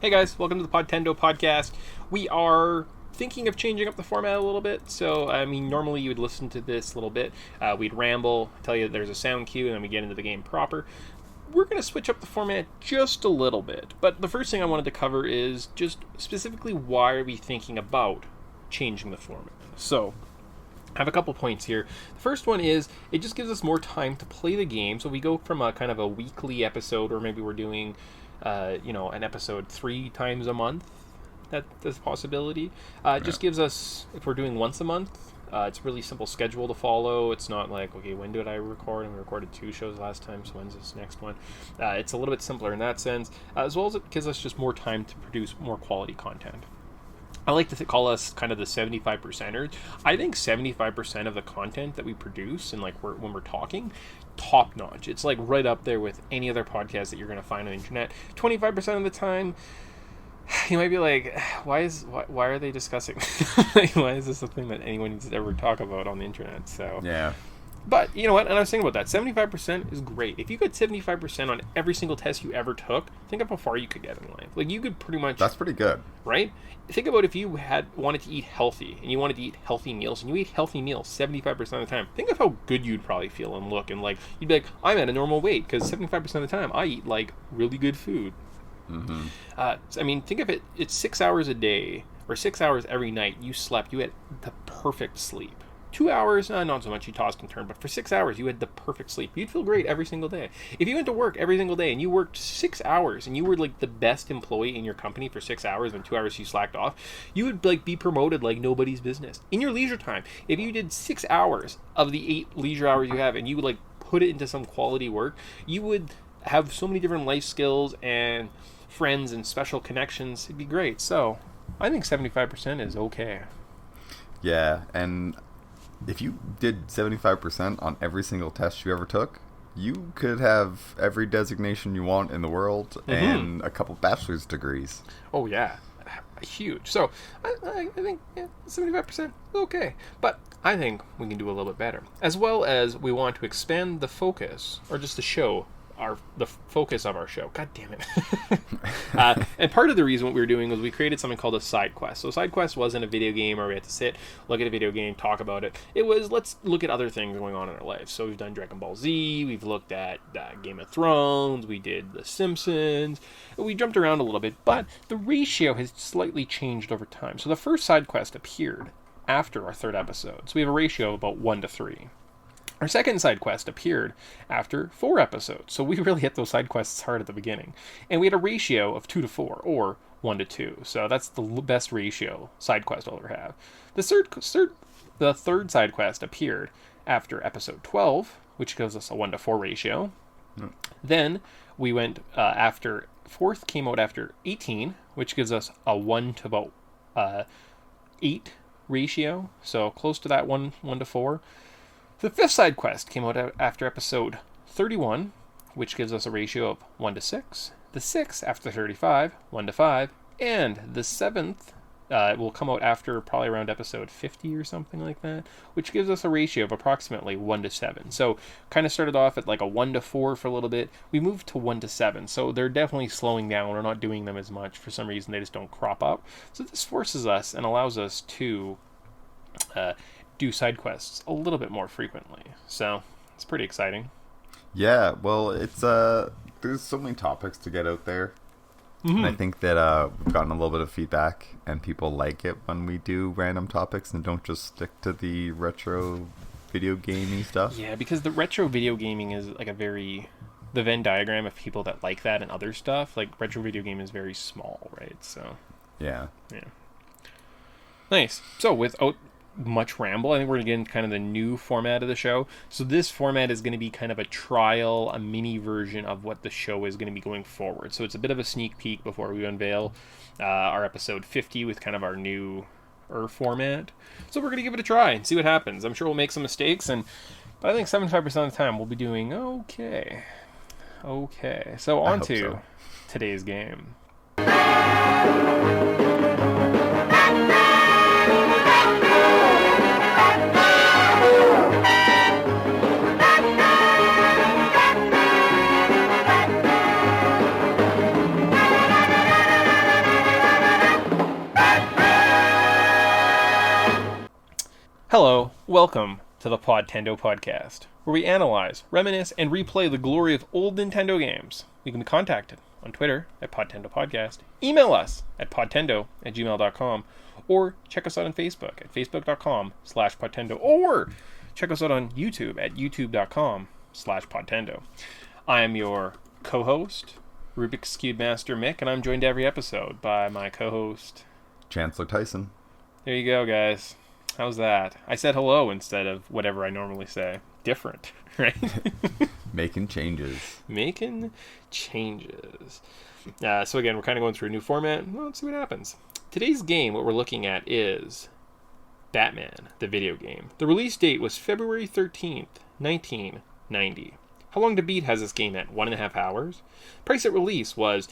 Hey guys, welcome to the Podtendo podcast. We are thinking of changing up the format a little bit. So, normally you would listen to this a little bit. We'd ramble, tell you that there's a sound cue, and then we get into the game proper. We're going to switch up the format just a little bit. But the first thing I wanted to cover is just specifically why are we thinking about changing the format. So, I have a couple points here. The first one is it just gives us more time to play the game. So we go from a kind of a weekly episode, or maybe we're doing an episode 3 times a month. That's a possibility. It just gives us, if we're doing once a month, it's a really simple schedule to follow. It's not like, okay, when did I record? And we recorded 2 shows last time, so when's this next one? It's a little bit simpler in that sense, as well as it gives us just more time to produce more quality content. I like to call us kind of the 75%ers. I think 75% of the content that we produce, and when we're talking, top notch. It's like right up there with any other podcast that you're going to find on the internet. 25% of the time, you might be like, why are they discussing? Why is this a thing that anyone needs to ever talk about on the internet? So yeah. But you know what? And I was thinking about that. 75% is great. If you got 75% on every single test you ever took, think of how far you could get in life. Like, you could pretty much... That's pretty good. Right? Think about if you wanted to eat healthy, and you wanted to eat healthy meals, and you eat healthy meals 75% of the time. Think of how good you'd probably feel and look, and you'd be like, I'm at a normal weight, because 75% of the time I eat, really good food. Mm-hmm. Think of it, it's 6 hours a day, or 6 hours every night you slept, you had the perfect sleep. 2 hours, not so much, you tossed and turned, but for 6 hours you had the perfect sleep. You'd feel great every single day. If you went to work every single day and you worked 6 hours and you were the best employee in your company for 6 hours and 2 hours you slacked off, you would be promoted like nobody's business. In your leisure time, if you did 6 hours of the 8 leisure hours you have and you would put it into some quality work, you would have so many different life skills and friends and special connections. It'd be great. So I think 75% is okay. Yeah, and if you did 75% on every single test you ever took, you could have every designation you want in the world and a couple bachelor's degrees. Oh, yeah. Huge. So, I think 75% okay. But I think we can do a little bit better. As well as we want to expand the focus, or just the show, the focus of our show. God damn it. And part of the reason what we were doing was we created something called a side quest. So side quest wasn't a video game where we had to sit, look at a video game, talk about it. It was, let's look at other things going on in our life. So we've done Dragon Ball Z, we've looked at Game of Thrones, we did The Simpsons. We jumped around a little bit, but the ratio has slightly changed over time. So the first side quest appeared after our 3rd episode. So we have a ratio of about 1 to 3. Our second side quest appeared after 4 episodes, so we really hit those side quests hard at the beginning. And we had a ratio of 2 to 4, or 1 to 2, so that's the best ratio side quest I'll ever have. The third side quest appeared after episode 12, which gives us a 1 to 4 ratio. Then we went after 4th came out after 18, which gives us a 1 to about 8 ratio, so close to that 1 to 4. The 5th side quest came out after episode 31, which gives us a ratio of 1 to 6. The 6th after 35, 1 to 5. And the 7th will come out after probably around episode 50 or something like that, which gives us a ratio of approximately 1 to 7. So kind of started off at a 1 to 4 for a little bit. We moved to 1 to 7. So they're definitely slowing down. We're not doing them as much. For some reason, they just don't crop up. So this forces us and allows us to... do side quests a little bit more frequently, so it's pretty exciting. Yeah, well, it's there's so many topics to get out there, and I think that we've gotten a little bit of feedback, and people like it when we do random topics and don't just stick to the retro video gaming stuff. Yeah, because the retro video gaming is the Venn diagram of people that like that and other stuff. Retro video game is very small, right? So yeah. Nice. So without much ramble, I think we're going to get into kind of the new format of the show. So this format is going to be kind of a trial, a mini version of what the show is going to be going forward. So it's a bit of a sneak peek before we unveil our episode 50 with kind of our new format. So we're going to give it a try and see what happens. I'm sure we'll make some mistakes, but I think 75% of the time we'll be doing okay. So on to today's game. Hello, welcome to the Podtendo podcast, where we analyze, reminisce, and replay the glory of old Nintendo games. We can be contacted on Twitter at Podtendo Podcast, email us at podtendo@gmail.com, or check us out on Facebook at facebook.com/podtendo, or check us out on YouTube at youtube.com/podtendo. I am your co-host, Rubik's Cube Master Mick, and I'm joined every episode by my co-host, Chancellor Tyson. There you go, guys. How's that? I said hello instead of whatever I normally say. Different, right? Making changes. Making changes. So again, we're kind of going through a new format. Well, let's see what happens. Today's game, what we're looking at is Batman, the video game. The release date was February 13th, 1990. How long to beat has this game at? 1.5 hours? Price at release was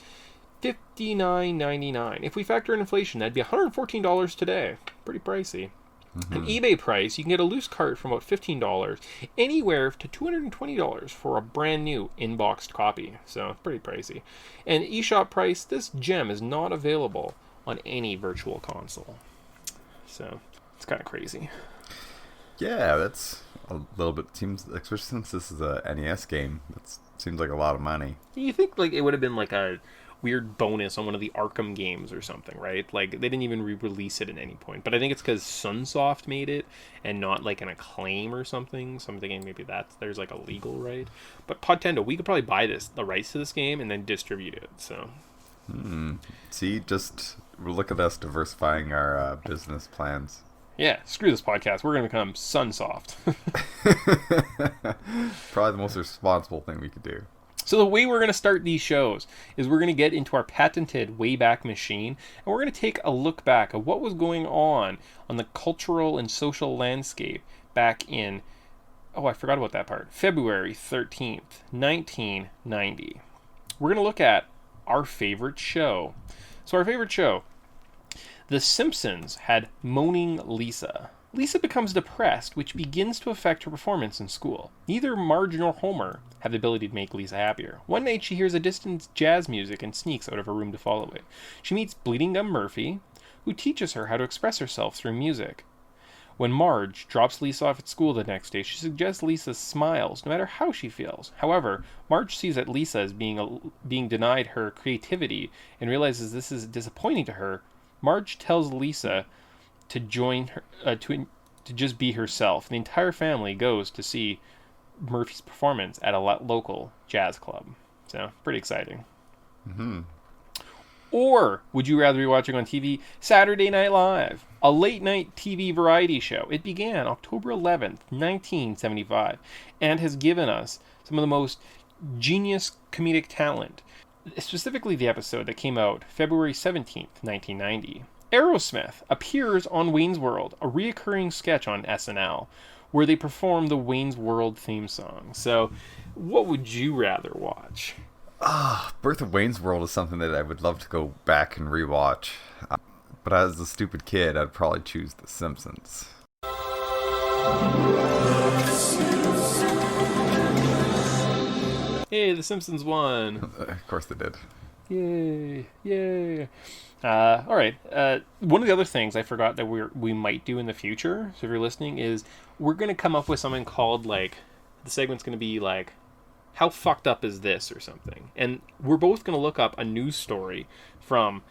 $59.99. If we factor in inflation, that'd be $114 today. Pretty pricey. Mm-hmm. An eBay price, you can get a loose cart for about $15, anywhere to $220 for a brand new inboxed copy. So, pretty pricey. And eShop price, this gem is not available on any virtual console. So, it's kind of crazy. Yeah, that's a little bit, seems, especially since this is a NES game, that seems like a lot of money. You think like it would have been like a weird bonus on one of the Arkham games or something, right? Like, they didn't even re-release it at any point. But I think it's because Sunsoft made it and not like an Acclaim or something. So I'm thinking maybe there's like a legal right. But Podtendo, we could probably buy the rights to this game and then distribute it. So. See, just look at us diversifying our business plans. Yeah, screw this podcast. We're going to become Sunsoft. Probably the most responsible thing we could do. So the way we're going to start these shows is we're going to get into our patented Wayback Machine, and we're going to take a look back at what was going on the cultural and social landscape back in, I forgot about that part, February 13th, 1990. We're going to look at our favorite show. So our favorite show, The Simpsons, had Moaning Lisa. Lisa becomes depressed, which begins to affect her performance in school. Neither Marge nor Homer have the ability to make Lisa happier. One night she hears a distant jazz music and sneaks out of her room to follow it. She meets Bleeding Gum Murphy, who teaches her how to express herself through music. When Marge drops Lisa off at school the next day, she suggests Lisa smiles no matter how she feels. However, Marge sees that Lisa is being denied her creativity and realizes this is disappointing to her. Marge tells Lisa to join her, to just be herself. The entire family goes to see Murphy's performance at a local jazz club. So, pretty exciting. Mm-hmm. Or would you rather be watching on TV Saturday Night Live, a late-night TV variety show? It began October 11th, 1975, and has given us some of the most genius comedic talent, specifically the episode that came out February 17th, 1990. Aerosmith appears on Wayne's World, a reoccurring sketch on SNL, where they perform the Wayne's World theme song. So, what would you rather watch? Birth of Wayne's World is something that I would love to go back and rewatch. But as a stupid kid, I'd probably choose The Simpsons. Hey, The Simpsons won. Of course they did. Yay, yay. All right. One of the other things I forgot that we might do in the future, so if you're listening, is we're going to come up with something called, like, the segment's going to be like, how fucked up is this, or something. And we're both going to look up a news story from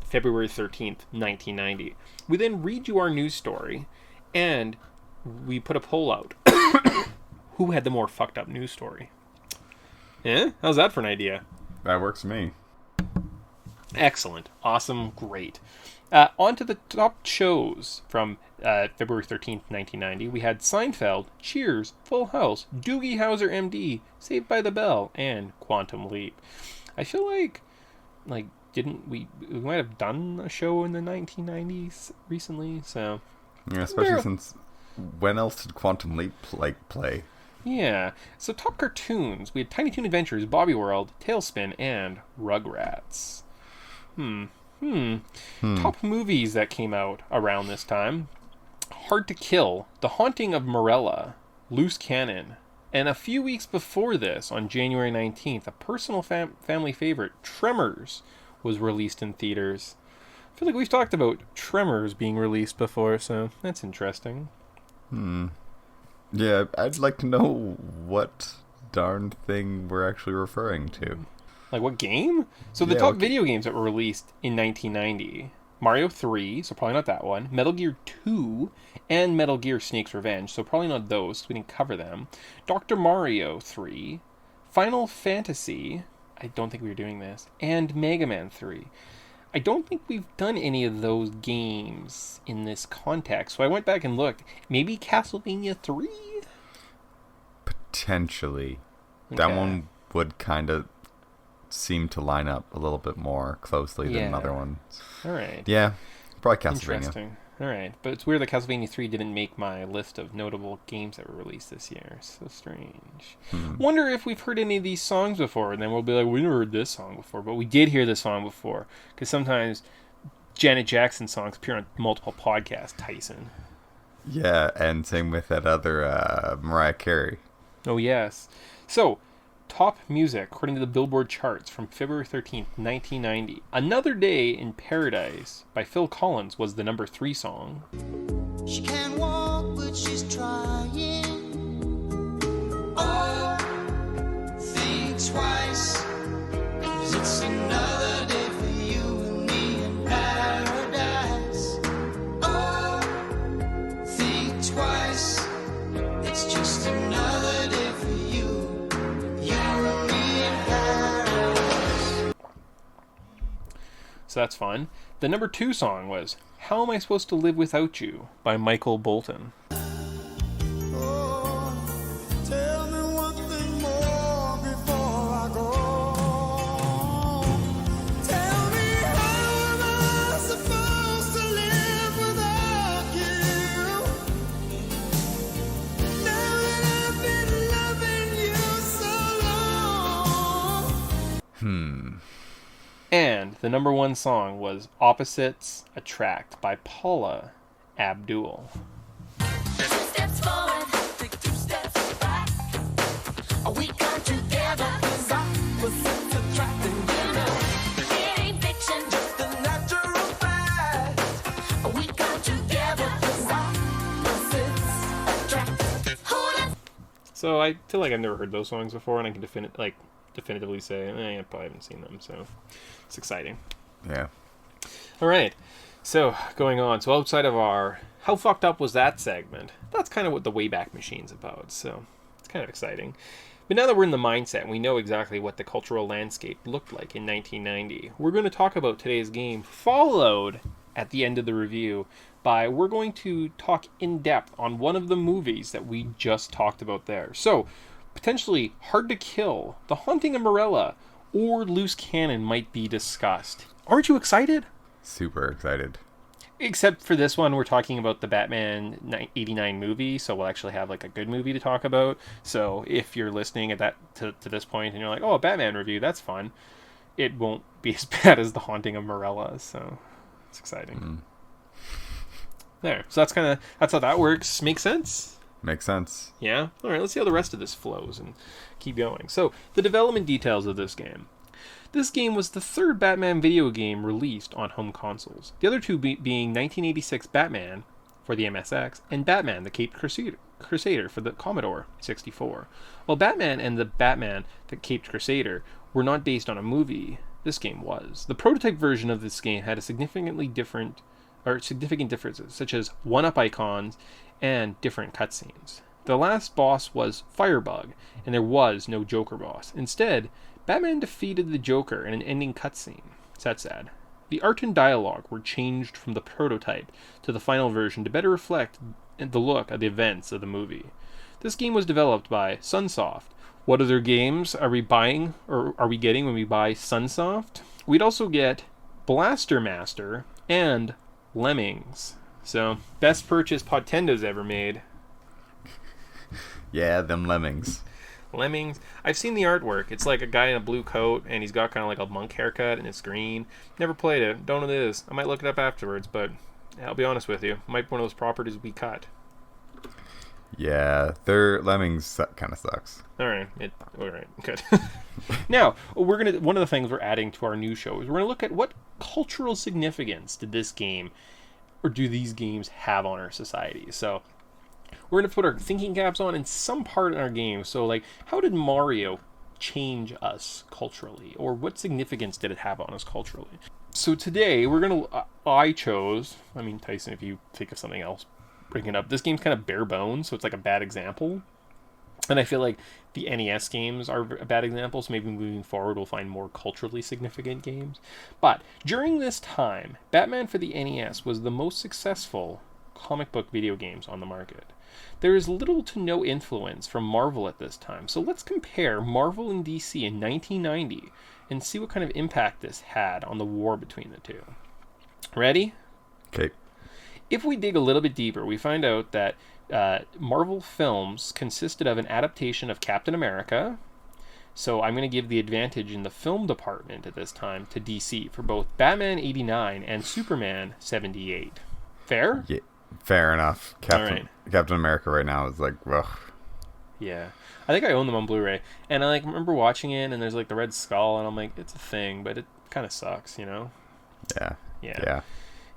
February 13th, 1990. We then read you our news story, and we put a poll out. Who had the more fucked up news story? Yeah? How's that for an idea? That works for me. Excellent. Awesome. Great. On to the top shows from February 13th, 1990. We had Seinfeld, Cheers, Full House, Doogie Howser MD, Saved by the Bell, and Quantum Leap. I feel like didn't we might have done a show in the 1990s recently, so... Yeah, especially since... When else did Quantum Leap play? Yeah. So top cartoons. We had Tiny Toon Adventures, Bobby World, Tailspin, and Rugrats. Top movies that came out around this time. Hard to Kill, The Haunting of Morella, Loose Cannon, and a few weeks before this, on January 19th, a personal family favorite, Tremors, was released in theaters. I feel like we've talked about Tremors being released before, so that's interesting. Yeah, I'd like to know what darn thing we're actually referring to. Like, what game? So the Yeah, top what video games that were released in 1990: Mario 3, so probably not that one, Metal Gear 2, and Metal Gear Snake's Revenge, so probably not those, so we didn't cover them. Dr. Mario 3, Final Fantasy, I don't think we were doing this, and Mega Man 3. I don't think we've done any of those games in this context, so I went back and looked. Maybe Castlevania 3? Potentially. That Okay. one would kind of seem to line up a little bit more closely than Yeah. another ones. All right. Yeah, probably Castlevania. Interesting. All right, but it's weird that Castlevania 3 didn't make my list of notable games that were released this year. So strange. Wonder if we've heard any of these songs before, and then we'll be like, we never heard this song before, but we did hear this song before, because sometimes Janet Jackson songs appear on multiple podcasts. Tyson. Yeah, and same with that other Mariah Carey. Oh yes. So, top music according to the Billboard charts from February 13th, 1990. Another Day in Paradise by Phil Collins was the number 3 song. She can't walk, but she's trying. Oh, think twice, 'cause it's another day for you and me in paradise. Oh, think twice, it's just another day for you and me in paradise. So that's fun. The number 2 song was How Am I Supposed to Live Without You by Michael Bolton. Oh, tell me one thing more before I go. Tell me, how am I supposed to live without you? Now that I've been loving you so long. And the number 1 song was Opposites Attract by Paula Abdul. 2 steps forward, take 2 steps back. We come together, 'cause opposites attracting, you know. It ain't fiction, just a natural fact. We come together, 'cause opposites attract. Who does So I feel like I've never heard those songs before, and I can definitively say I probably haven't seen them, so it's exciting. Yeah. All right, so going on. So outside of our How Fucked Up Was That segment, that's kind of what the Wayback Machine's about, so it's kind of exciting. But now that we're in the mindset and we know exactly what the cultural landscape looked like in 1990, we're going to talk about today's game, followed at the end of the review by we're going to talk in depth on one of the movies that we just talked about there. So, potentially Hard to Kill, The Haunting of Morella, or Loose Cannon might be discussed. Aren't you excited? Super excited. Except for this one, we're talking about the Batman 89 movie, so we'll actually have like a good movie to talk about. So if you're listening at that to this point and you're like, oh, a Batman review, that's fun, it won't be as bad as The Haunting of Morella, so it's exciting. There, so that's how that works. Makes sense? Makes sense. Yeah? Alright, let's see how the rest of this flows and keep going. So, the development details of this game. This game was the 3rd Batman video game released on home consoles. The other two being 1986 Batman for the MSX and Batman the Caped Crusader for the Commodore 64. While Batman and the Batman the Caped Crusader were not based on a movie, this game was. The prototype version of this game had a significant differences, such as 1-up icons and different cutscenes. The last boss was Firebug, and there was no Joker boss. Instead, Batman defeated the Joker in an ending cutscene. So that's sad. The art and dialogue were changed from the prototype to the final version to better reflect the look of the events of the movie. This game was developed by Sunsoft. What other games are we buying, or are we getting when we buy Sunsoft? We'd also get Blaster Master and Lemmings. So, best purchase Podtendo's ever made. Yeah, them lemmings. Lemmings. I've seen the artwork. It's like a guy in a blue coat, and he's got kind of like a monk haircut, and it's green. Never played it. Don't know what it is. I might look it up afterwards, but I'll be honest with you. Might be one of those properties we cut. Yeah, their lemmings kind of sucks. Alright, good. Now, one of the things we're adding to our new show is we're going to look at what cultural significance did this game, or do these games have on our society. So, We're going to put our thinking caps on in some part in our game. So, like, how did Mario change us culturally? Or what significance did it have on us culturally? So today, we're going to... I chose... I mean, Tyson, if you think of something else, bring it up. This game's kind of bare bones, so it's like a bad example. And I feel like the NES games are a bad example, so maybe moving forward we'll find more culturally significant games. But during this time, Batman for the NES was the most successful comic book video games on the market. There is little to no influence from Marvel at this time, so let's compare Marvel and DC in 1990 and see what kind of impact this had on the war between the two. Ready? Okay. If we dig a little bit deeper, we find out that Marvel films consisted of an adaptation of Captain America. So I'm going to give the advantage in the film department at this time to DC for both Batman 89 and Superman 78. Fair? Yeah, fair enough. Alright. Captain America right now is like, ugh. Yeah. I think I own them on Blu-ray. And I like remember watching it, and there's like the Red Skull, and I'm like, it's a thing, but it kind of sucks, you know? Yeah. Yeah. Yeah.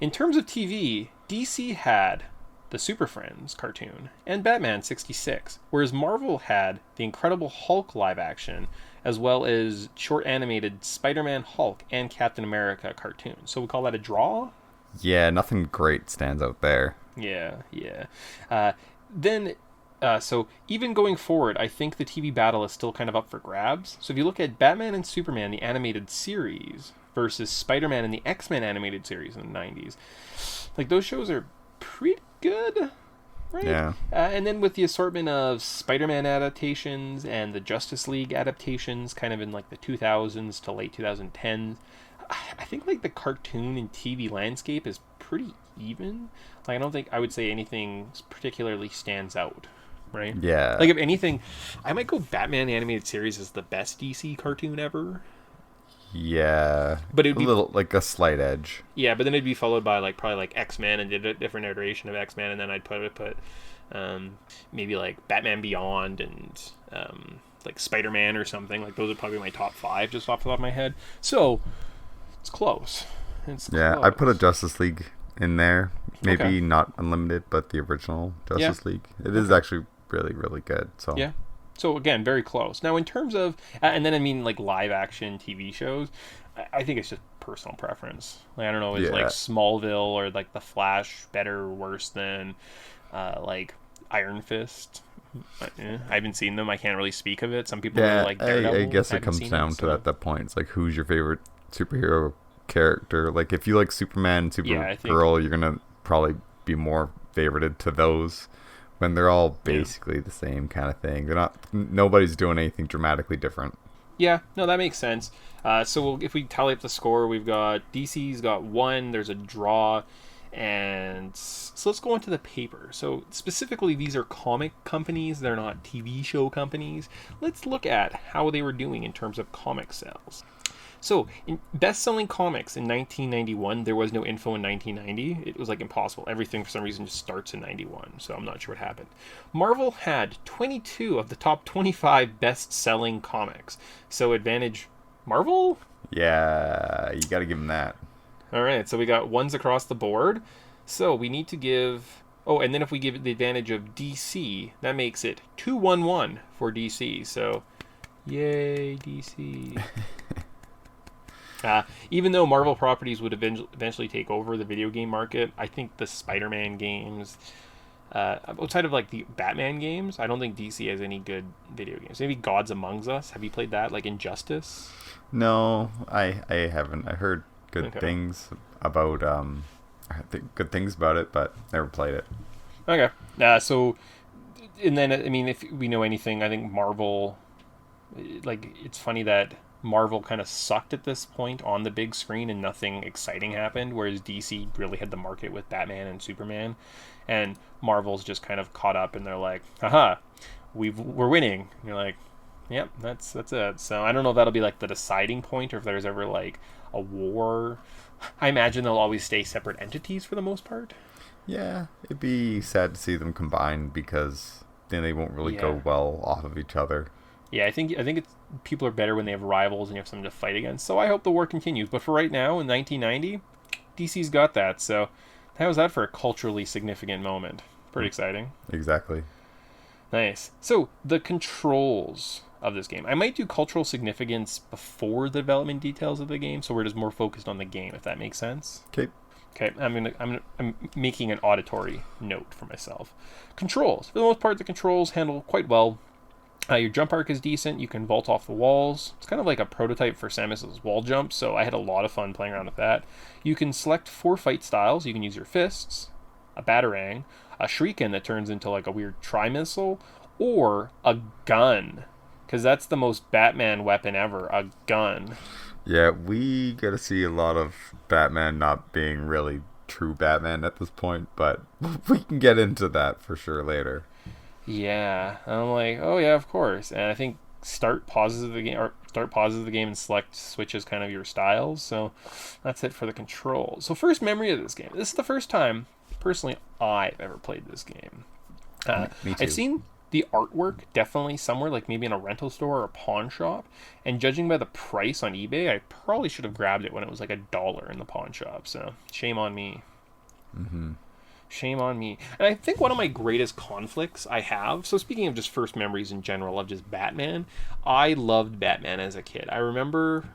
In terms of TV, DC had the Super Friends cartoon and Batman 66, whereas Marvel had the Incredible Hulk live action, as well as short animated Spider-Man, Hulk, and Captain America cartoons. So we call that a draw? Yeah, nothing great stands out there. Yeah. So even going forward, I think the TV battle is still kind of up for grabs. So if you look at Batman and Superman, the animated series, versus Spider-Man and the X-Men animated series in the 90s, like those shows are pretty good, right? Yeah. And then with the assortment of Spider-Man adaptations and the Justice League adaptations kind of in like the 2000s to late 2010s, I think like the cartoon and TV landscape is pretty even. Like I don't think I would say anything particularly stands out, right? Yeah. Like if anything, I might go Batman the animated series is the best DC cartoon ever. Yeah. But it'd be a little like a slight edge. Yeah, but then it'd be followed by like probably like X-Men and did a different iteration of X-Men, and then I'd put maybe like Batman Beyond and like Spider-Man or something. Like those are probably my top 5 just off the top of my head. So it's close. Yeah, I put a Justice League in there. Maybe Okay. not Unlimited, but the original Justice League. It is actually really, really good. So Yeah. So again, very close. Now in terms of, and then I mean like live action TV shows, I think it's just personal preference. Like I don't know, is like Yeah. Smallville or like The Flash better or worse than like Iron Fist? I haven't seen them. I can't really speak of it. Some people yeah, really like Daredevil. I guess it haven't comes seen down it, to that point. It's like, who's your favorite superhero character? Like if you like Superman and Supergirl, you're gonna probably be more favorited to those. When they're all basically the same kind of thing. They're not. Nobody's doing anything dramatically different. Yeah, no, that makes sense. So if we tally up the score, we've got DC's got 1. There's a draw, and so let's go into the paper. So specifically, these are comic companies. They're not TV show companies. Let's look at how they were doing in terms of comic sales. So, in best-selling comics in 1991, there was no info in 1990. It was like impossible. Everything, for some reason, just starts in 91, so I'm not sure what happened. Marvel had 22 of the top 25 best-selling comics. So, advantage Marvel? Yeah, you got to give them that. All right, so we got ones across the board. So, we need to give... Oh, and then if we give it the advantage of DC, that makes it 2-1-1 for DC. So, yay, DC. Even though Marvel properties would eventually take over the video game market, I think the Spider-Man games, outside of like the Batman games, I don't think DC has any good video games. Maybe Gods Among Us. Have you played that? Like Injustice? No, I haven't. I heard good Okay. things about I think good things about it, but never played it. Okay. So, and then I mean, if we know anything, I think Marvel. Like it's funny that Marvel kind of sucked at this point on the big screen and nothing exciting happened, whereas DC really had the market with Batman and Superman, and Marvel's just kind of caught up and they're like, haha, we're winning. And you're like, yep, that's it. So I don't know if that'll be like the deciding point or if there's ever like a war. I imagine they'll always stay separate entities for the most part. Yeah, it'd be sad to see them combined because then they won't really go Yeah. well off of each other. Yeah, I think it's people are better when they have rivals and you have something to fight against. So I hope the war continues. But for right now, in 1990, DC's got that. So how was that for a culturally significant moment? Pretty exciting. Exactly. Nice. So, the controls of this game. I might do cultural significance before the development details of the game, so we're just more focused on the game, if that makes sense. Okay. Okay, I'm making an auditory note for myself. Controls. For the most part, the controls handle quite well. Your jump arc is decent. You can vault off the walls. It's kind of like a prototype for Samus's wall jump, so I had a lot of fun playing around with that. You can select 4 fight styles. You can use your fists, a batarang, a shuriken that turns into like a weird tri-missile, or a gun, because that's the most Batman weapon ever, a gun. Yeah, we get to see a lot of Batman not being really true Batman at this point, but we can get into that for sure later. Yeah, and I'm like, oh yeah, of course. And I think start pauses of the game and select switches kind of your styles. So that's it for the controls. So first memory of this game. This is the first time, personally, I've ever played this game. Me too. I've seen the artwork definitely somewhere, like maybe in a rental store or a pawn shop. And judging by the price on eBay, I probably should have grabbed it when it was like $1 in the pawn shop. So shame on me. Mm-hmm. Shame on me. And I think one of my greatest conflicts I have, so speaking of just first memories in general of just Batman, I loved Batman as a kid. I remember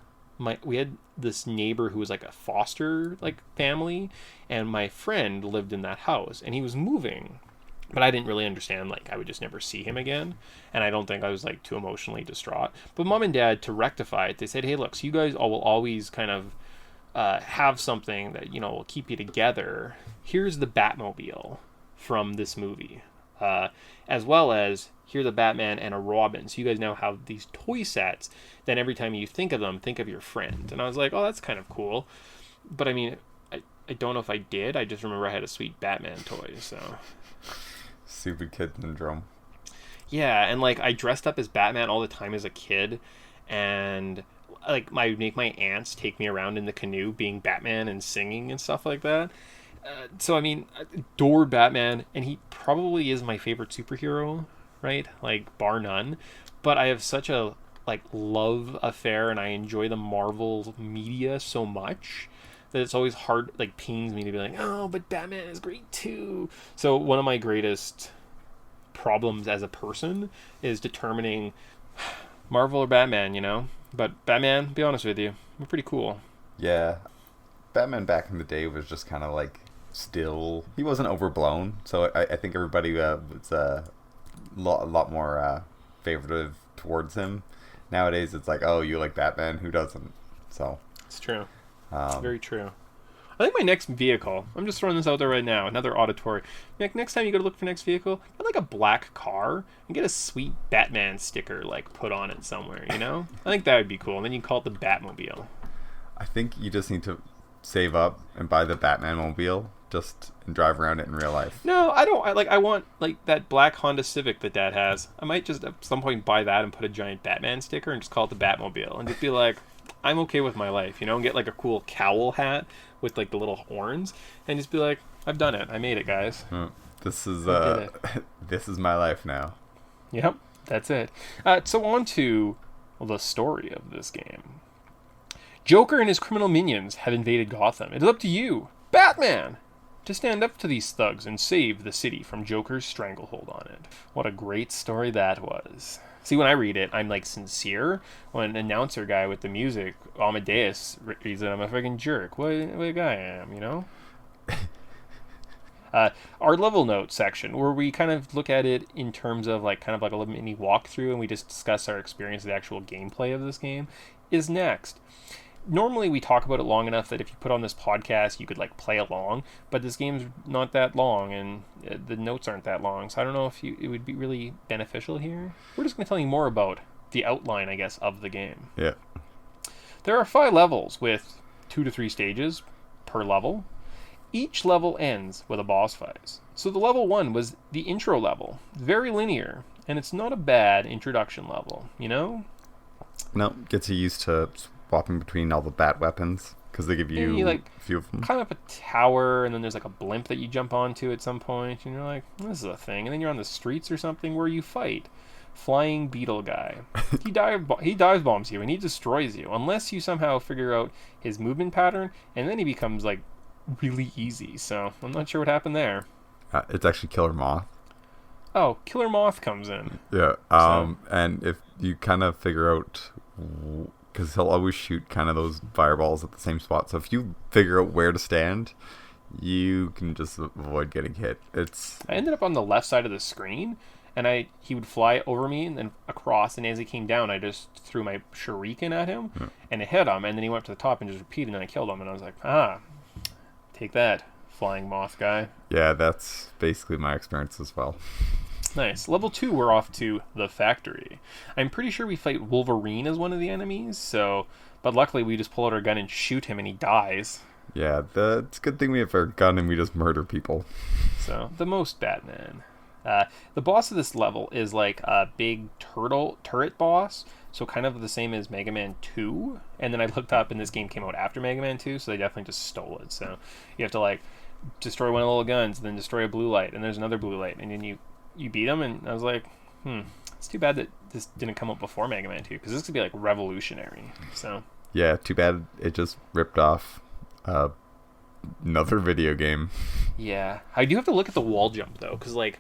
we had this neighbor who was like a foster family, and my friend lived in that house, and he was moving. But I didn't really understand, I would just never see him again. And I don't think I was, too emotionally distraught. But Mom and Dad, to rectify it, they said, hey, look, so you guys will always kind of have something that, will keep you together. Here's the Batmobile from this movie. As well as, here's a Batman and a Robin. So you guys now have these toy sets. Then every time you think of them, think of your friend. And I was like, oh, that's kind of cool. But, I mean, I don't know if I did. I just remember I had a sweet Batman toy, so... Stupid kid syndrome. Yeah, and I dressed up as Batman all the time as a kid, and I would make my aunts take me around in the canoe being Batman and singing and stuff like that. So I mean, I adored Batman, and he probably is my favorite superhero, right? Bar none. But I have such a love affair, and I enjoy the Marvel media so much that it's always hard, pains me to be oh, but Batman is great too. So one of my greatest problems as a person is determining Marvel or Batman, But Batman, be honest with you, we're pretty cool. Yeah. Batman back in the day was just kind of still, he wasn't overblown. So I think everybody was a lot more favoritive towards him. Nowadays it's oh, you like Batman, who doesn't? So it's true. It's very true. I think my next vehicle, I'm just throwing this out there right now, another auditory. Next time you go to look for next vehicle, get a black car and get a sweet Batman sticker put on it somewhere, I think that would be cool. And then you can call it the Batmobile. I think you just need to save up and buy the Batman mobile and drive around it in real life. No, I don't. I want that black Honda Civic that Dad has. I might just at some point buy that and put a giant Batman sticker and just call it the Batmobile and just be I'm okay with my life, and get a cool cowl hat with the little horns and just be I've done it. I made it, guys. This is this is my life now. Yep, that's it. So on to the story of this game. Joker and his criminal minions have invaded Gotham. It is up to you, Batman, to stand up to these thugs and save the city from Joker's stranglehold on it. What a great story that was. See, when I read it, I'm sincere. When an announcer guy with the music, Amadeus, reads it, I'm a freaking jerk. What a guy I am, Our level notes section, where we kind of look at it in terms of kind of a little mini walkthrough, and we just discuss our experience of the actual gameplay of this game, is next. Normally we talk about it long enough that if you put on this podcast, you could play along, but this game's not that long, and the notes aren't that long, so I don't know if it would be really beneficial here. We're just going to tell you more about the outline, I guess, of the game. Yeah. There are 5 levels with 2 to 3 stages per level. Each level ends with a boss fight. So the level 1 was the intro level. Very linear, and it's not a bad introduction level, No, gets you used to swapping between all the bat weapons, because they give you a few of them. Climb up a tower, and then there's a blimp that you jump onto at some point, and you're this is a thing. And then you're on the streets or something where you fight Flying Beetle guy. He dive bombs you, and he destroys you, unless you somehow figure out his movement pattern, and then he becomes really easy. So I'm not sure what happened there. It's actually Killer Moth. Oh, Killer Moth comes in. Yeah. And if you kind of figure out, because he'll always shoot kind of those fireballs at the same spot. So if you figure out where to stand, you can just avoid getting hit. I ended up on the left side of the screen, and he would fly over me and then across, and as he came down, I just threw my shuriken at him, and it hit him, and then he went up to the top and just repeated, and I killed him, and I was like, take that, flying moth guy. Yeah, that's basically my experience as well. Nice. Level 2, we're off to the factory. I'm pretty sure we fight Wolverine as one of the enemies, but luckily we just pull out our gun and shoot him and he dies. Yeah, it's a good thing we have our gun and we just murder people. So, the most Batman. The boss of this level is like a big turret boss, so kind of the same as Mega Man 2. And then I looked up and this game came out after Mega Man 2, so they definitely just stole it. So, you have to like destroy one of the little guns, then destroy a blue light, and there's another blue light, and then you beat them, and I was like, it's too bad that this didn't come out before Mega Man 2, because this could be like revolutionary. So yeah, too bad it just ripped off another video game. Yeah, I do have to look at the wall jump though, because like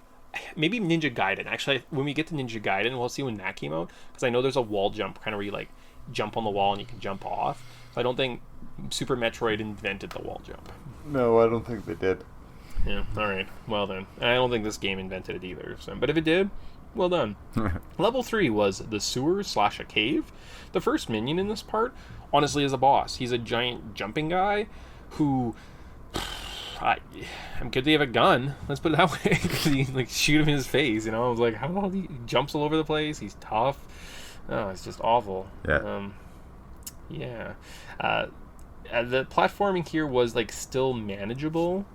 maybe Ninja Gaiden. Actually, when we get to Ninja Gaiden, we'll see when that came out, because I know there's a wall jump kind of where you like jump on the wall and you can jump off. So I don't think Super Metroid invented the wall jump. No, I don't think they did. Yeah, alright. Well then. I don't think this game invented it either. So, but if it did, well done. Level 3 was the sewer / a cave. The first minion in this part, honestly, is a boss. He's a giant jumping guy who... I'm good that you have a gun. Let's put it that way. Because you like shoot him in his face, you know? I was like, how the hell he jumps all over the place? He's tough. Oh, it's just awful. Yeah. The platforming here was like still manageable.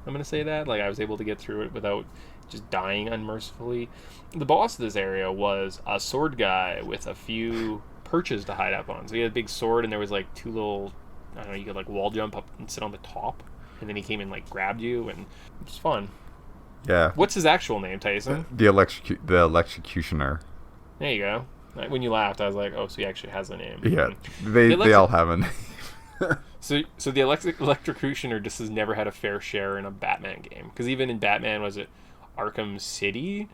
I'm gonna say that. Like I was able to get through it without just dying unmercifully. The boss of this area was a sword guy with a few perches to hide up on. So he had a big sword and there was like two little, I don't know, you could like wall jump up and sit on the top. And then he came and like grabbed you, and it was fun. Yeah. What's his actual name, Tyson? The electrocutioner. There you go. When you laughed, I was like, oh, so he actually has a name. Yeah, they all have a name. So the electrocutioner just has never had a fair share in a Batman game. Because even in Batman, was it Arkham City?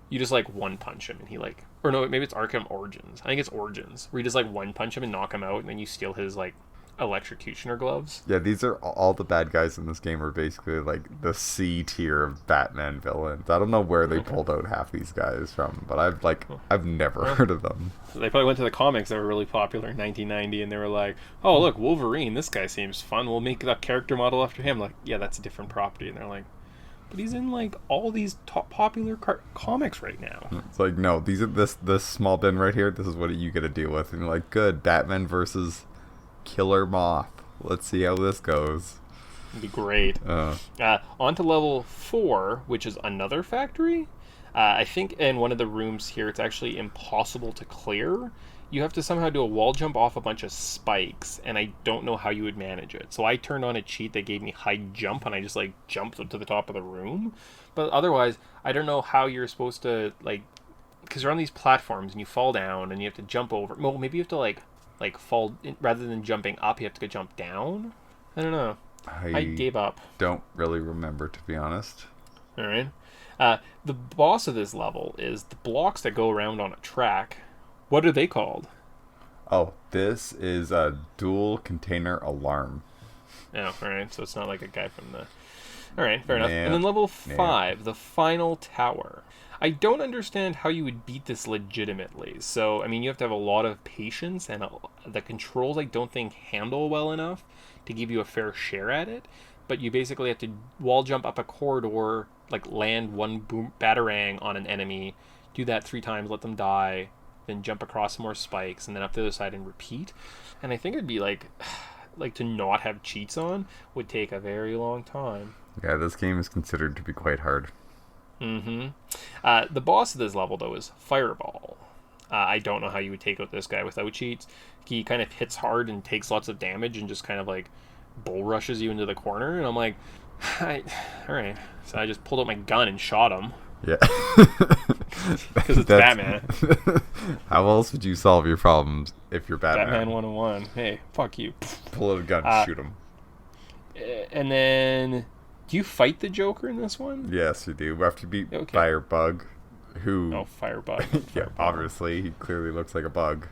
You just like one punch him and he like... Or no, maybe it's Arkham Origins. I think it's Origins. Where you just like one punch him and knock him out, and then you steal his like electrocutioner gloves. Yeah, these are all the bad guys in this game are basically like the C tier of Batman villains. I don't know where they pulled out half these guys from, but I've never heard of them. So they probably went to the comics that were really popular in 1990, and they were like, oh look, Wolverine, this guy seems fun, we'll make a character model after him. Like, yeah, that's a different property. And they're like, but he's in like all these top popular comics right now. It's like, no, these are this small bin right here, this is what you gotta deal with. And you're like, good, Batman versus Killer Moth. Let's see how this goes. It'd be great. On to level 4, which is another factory. I think in one of the rooms here, it's actually impossible to clear. You have to somehow do a wall jump off a bunch of spikes, and I don't know how you would manage it. So I turned on a cheat that gave me high jump, and I just like jumped up to the top of the room. But otherwise, I don't know how you're supposed to like, because you're on these platforms and you fall down and you have to jump over. Well, maybe you have to like fall rather than jumping up, you have to go jump down. I don't know. I gave up. Don't really remember, to be honest. All right. The boss of this level is the blocks that go around on a track. What are they called? Oh, this is a dual container alarm. Oh, all right. So it's not like a guy from the... All right, fair enough. And then level 5, the final tower. I don't understand how you would beat this legitimately. So, I mean, you have to have a lot of patience, and the controls I don't think handle well enough to give you a fair share at it. But you basically have to wall jump up a corridor, like land one batarang on an enemy, do that 3 times, let them die, then jump across more spikes, and then up the other side and repeat. And I think it'd be like to not have cheats on would take a very long time. Yeah, this game is considered to be quite hard. The boss of this level, though, is Fireball. I don't know how you would take out this guy without cheats. He kind of hits hard and takes lots of damage and just kind of like bull rushes you into the corner. And I'm like, alright. So I just pulled out my gun and shot him. Yeah. Because it's Batman. How else would you solve your problems if you're Batman? Batman 101. Hey, fuck you. Pull out a gun and shoot him. And then Do you fight the Joker in this one? Yes, you do. After you beat Okay. Firebug, who... Oh, Firebug. yeah, obviously, he clearly looks like a bug.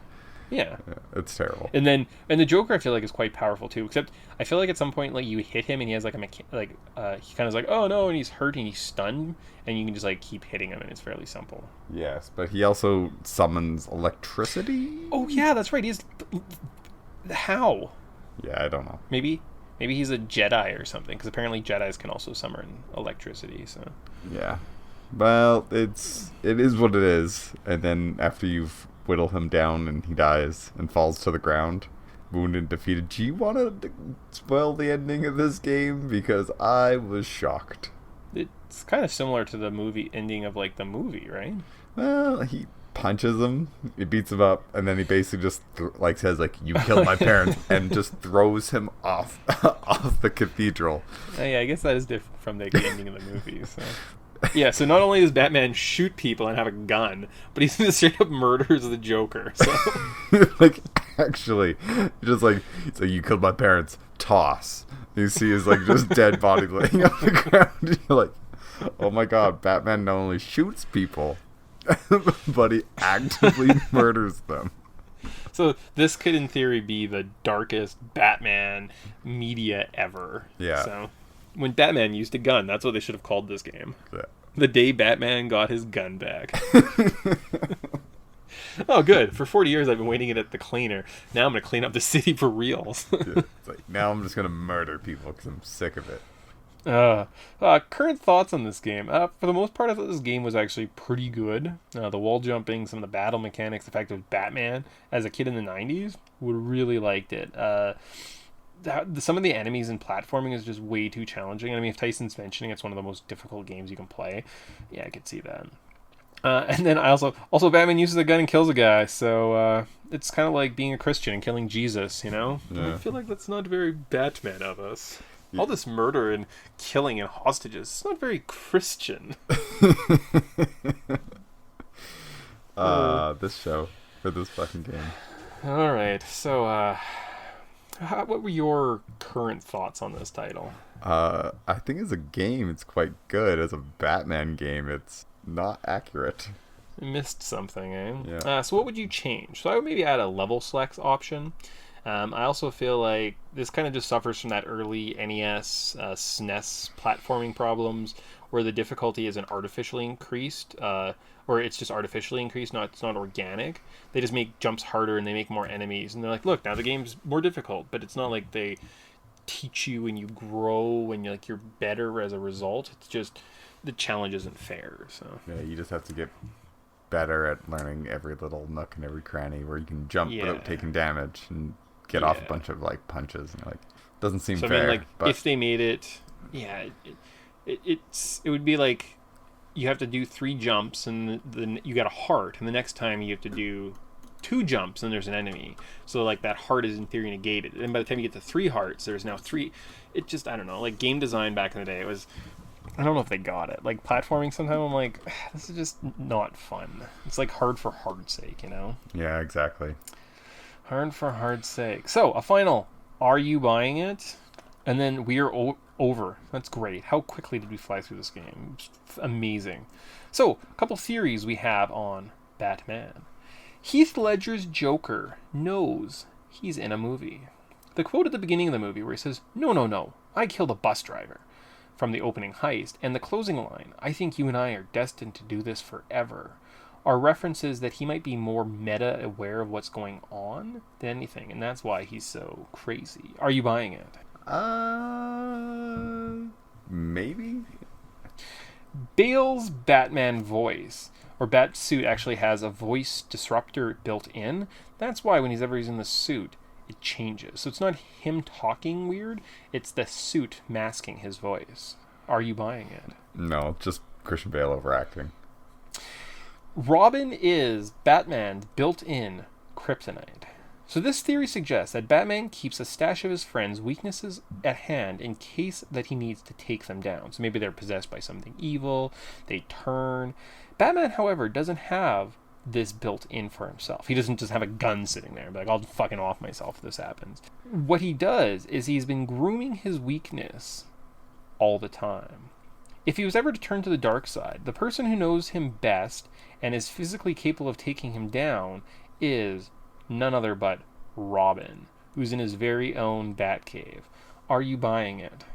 Yeah. Yeah, it's terrible. And the Joker I feel like is quite powerful too. Except I feel like at some point like you hit him and he has like he kind of like, oh no, and he's hurt and he's stunned, and you can just like keep hitting him and it's fairly simple. Yes, but he also summons electricity? Oh yeah, that's right. He's how? Yeah, I don't know. Maybe he's a Jedi or something, because apparently Jedis can also summon electricity. So Yeah. Well, it is what it is. And then after you've whittled him down and he dies and falls to the ground, wounded and defeated. Do you want to spoil the ending of this game? Because I was shocked. it's kind of similar to the movie ending of like the movie, right? Well, he punches him, he beats him up, and then he basically just says like, "You killed my parents," and just throws him off off the cathedral. Yeah, I guess that is different from the ending of the movie. So. Yeah, so not only does Batman shoot people and have a gun, but he's straight up murders the Joker. So. Like, actually, just like, so you killed my parents, toss. You see his like just dead body laying on the ground. And you're like, oh my god, Batman not only shoots people, but he actively murders them. So this could, in theory, be the darkest Batman media ever. Yeah. So when Batman used a gun, that's what they should have called this game. Yeah. The day Batman got his gun back. Oh, good. For 40 years, I've been waiting it at the cleaner. Now I'm going to clean up the city for reals. Yeah, it's like, now I'm just gonna murder people because I'm sick of it. Current thoughts on this game. For the most part, I thought this game was actually pretty good. The wall jumping, some of the battle mechanics, the fact it was Batman. As a kid in the 90s, would really liked it. Some of the enemies and platforming is just way too challenging. I mean, if Tyson's mentioning it's one of the most difficult games you can play, yeah, I could see that. And then I also Batman uses a gun and kills a guy, so it's kind of like being a Christian and killing Jesus, you know? Yeah. I feel like that's not very Batman of us. All this murder and killing and hostages, it's not very Christian. This show for this fucking game. All right, so what were your current thoughts on this title? I think as a game, it's quite good. As a Batman game, it's not accurate. I missed something, eh? Yeah. So what would you change? So I would maybe add a level select option. I also feel like this kind of just suffers from that early NES, SNES platforming problems where the difficulty isn't artificially increased, or it's just artificially increased, it's not organic. They just make jumps harder and they make more enemies. And they're like, look, now the game's more difficult, but it's not like they teach you and you grow and you're better as a result. It's just the challenge isn't fair. So Yeah, you just have to get better at learning every little nook and every cranny where you can jump without taking damage and get off a bunch of like punches. And like, doesn't seem so, fair. I mean, like, but if they made it, it would be like you have to do 3 jumps and then you got a heart, and the next time you have to do 2 jumps and there's an enemy. So like that heart is in theory negated, and by the time you get to 3 hearts, there's now 3. It just, I don't know, like game design back in the day, it was, I don't know if they got it. Like platforming, sometimes I'm like, this is just not fun. It's like hard for hard's sake, you know? yeah, exactly. Hard for hard's sake. So, a final. Are you buying it? And then we are over. That's great. How quickly did we fly through this game? Amazing. So, a couple theories we have on Batman. Heath Ledger's Joker knows he's in a movie. The quote at the beginning of the movie where he says, no, I killed a bus driver, from the opening heist, and the closing line, I think you and I are destined to do this forever, are references that he might be more meta aware of what's going on than anything, and that's why he's so crazy. Are you buying it? Maybe? Bale's Batman voice, or bat suit, actually has a voice disruptor built in. That's why whenever he's in the suit, it changes. So it's not him talking weird, it's the suit masking his voice. Are you buying it? No, just Christian Bale overacting. Robin is Batman's built-in kryptonite. So this theory suggests that Batman keeps a stash of his friends' weaknesses at hand in case that he needs to take them down. So maybe they're possessed by something evil, they turn. Batman, however, doesn't have this built in for himself. He doesn't just have a gun sitting there and be like, I'll fucking off myself if this happens. What he does is he's been grooming his weakness all the time. If he was ever to turn to the dark side, the person who knows him best and is physically capable of taking him down is none other but Robin, who's in his very own Batcave. Are you buying it?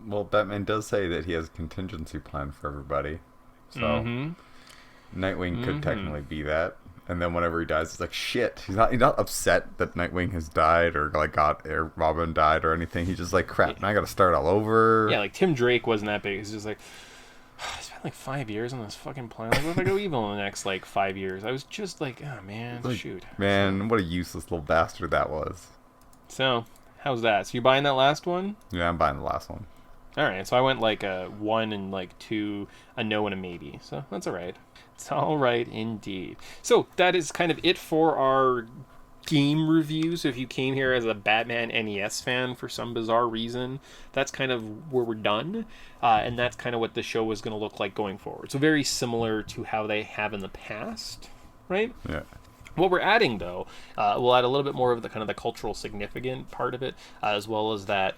Well, Batman does say that he has a contingency plan for everybody. So Nightwing could technically be that. And then whenever he dies, it's like, shit. He's not upset that Nightwing has died or Robin died or anything. He's just like, crap, now I gotta start all over. Yeah, like Tim Drake wasn't that big. He's just like, I spent like 5 years on this fucking planet. What if I go evil in the next like 5 years? I was just like, oh man, Like, shoot. Man, what a useless little bastard that was. So, how's that? So you buying that last one? Yeah, I'm buying the last one. Alright, so I went like a 1 and like 2, a no and a maybe. So that's alright. It's alright indeed. So that is kind of it for our game review. So if you came here as a Batman NES fan for some bizarre reason, that's kind of where we're done. And that's kind of what the show was going to look like going forward. So very similar to how they have in the past, right? Yeah. What we're adding, though, we'll add a little bit more of the kind of the cultural significant part of it, as well as that...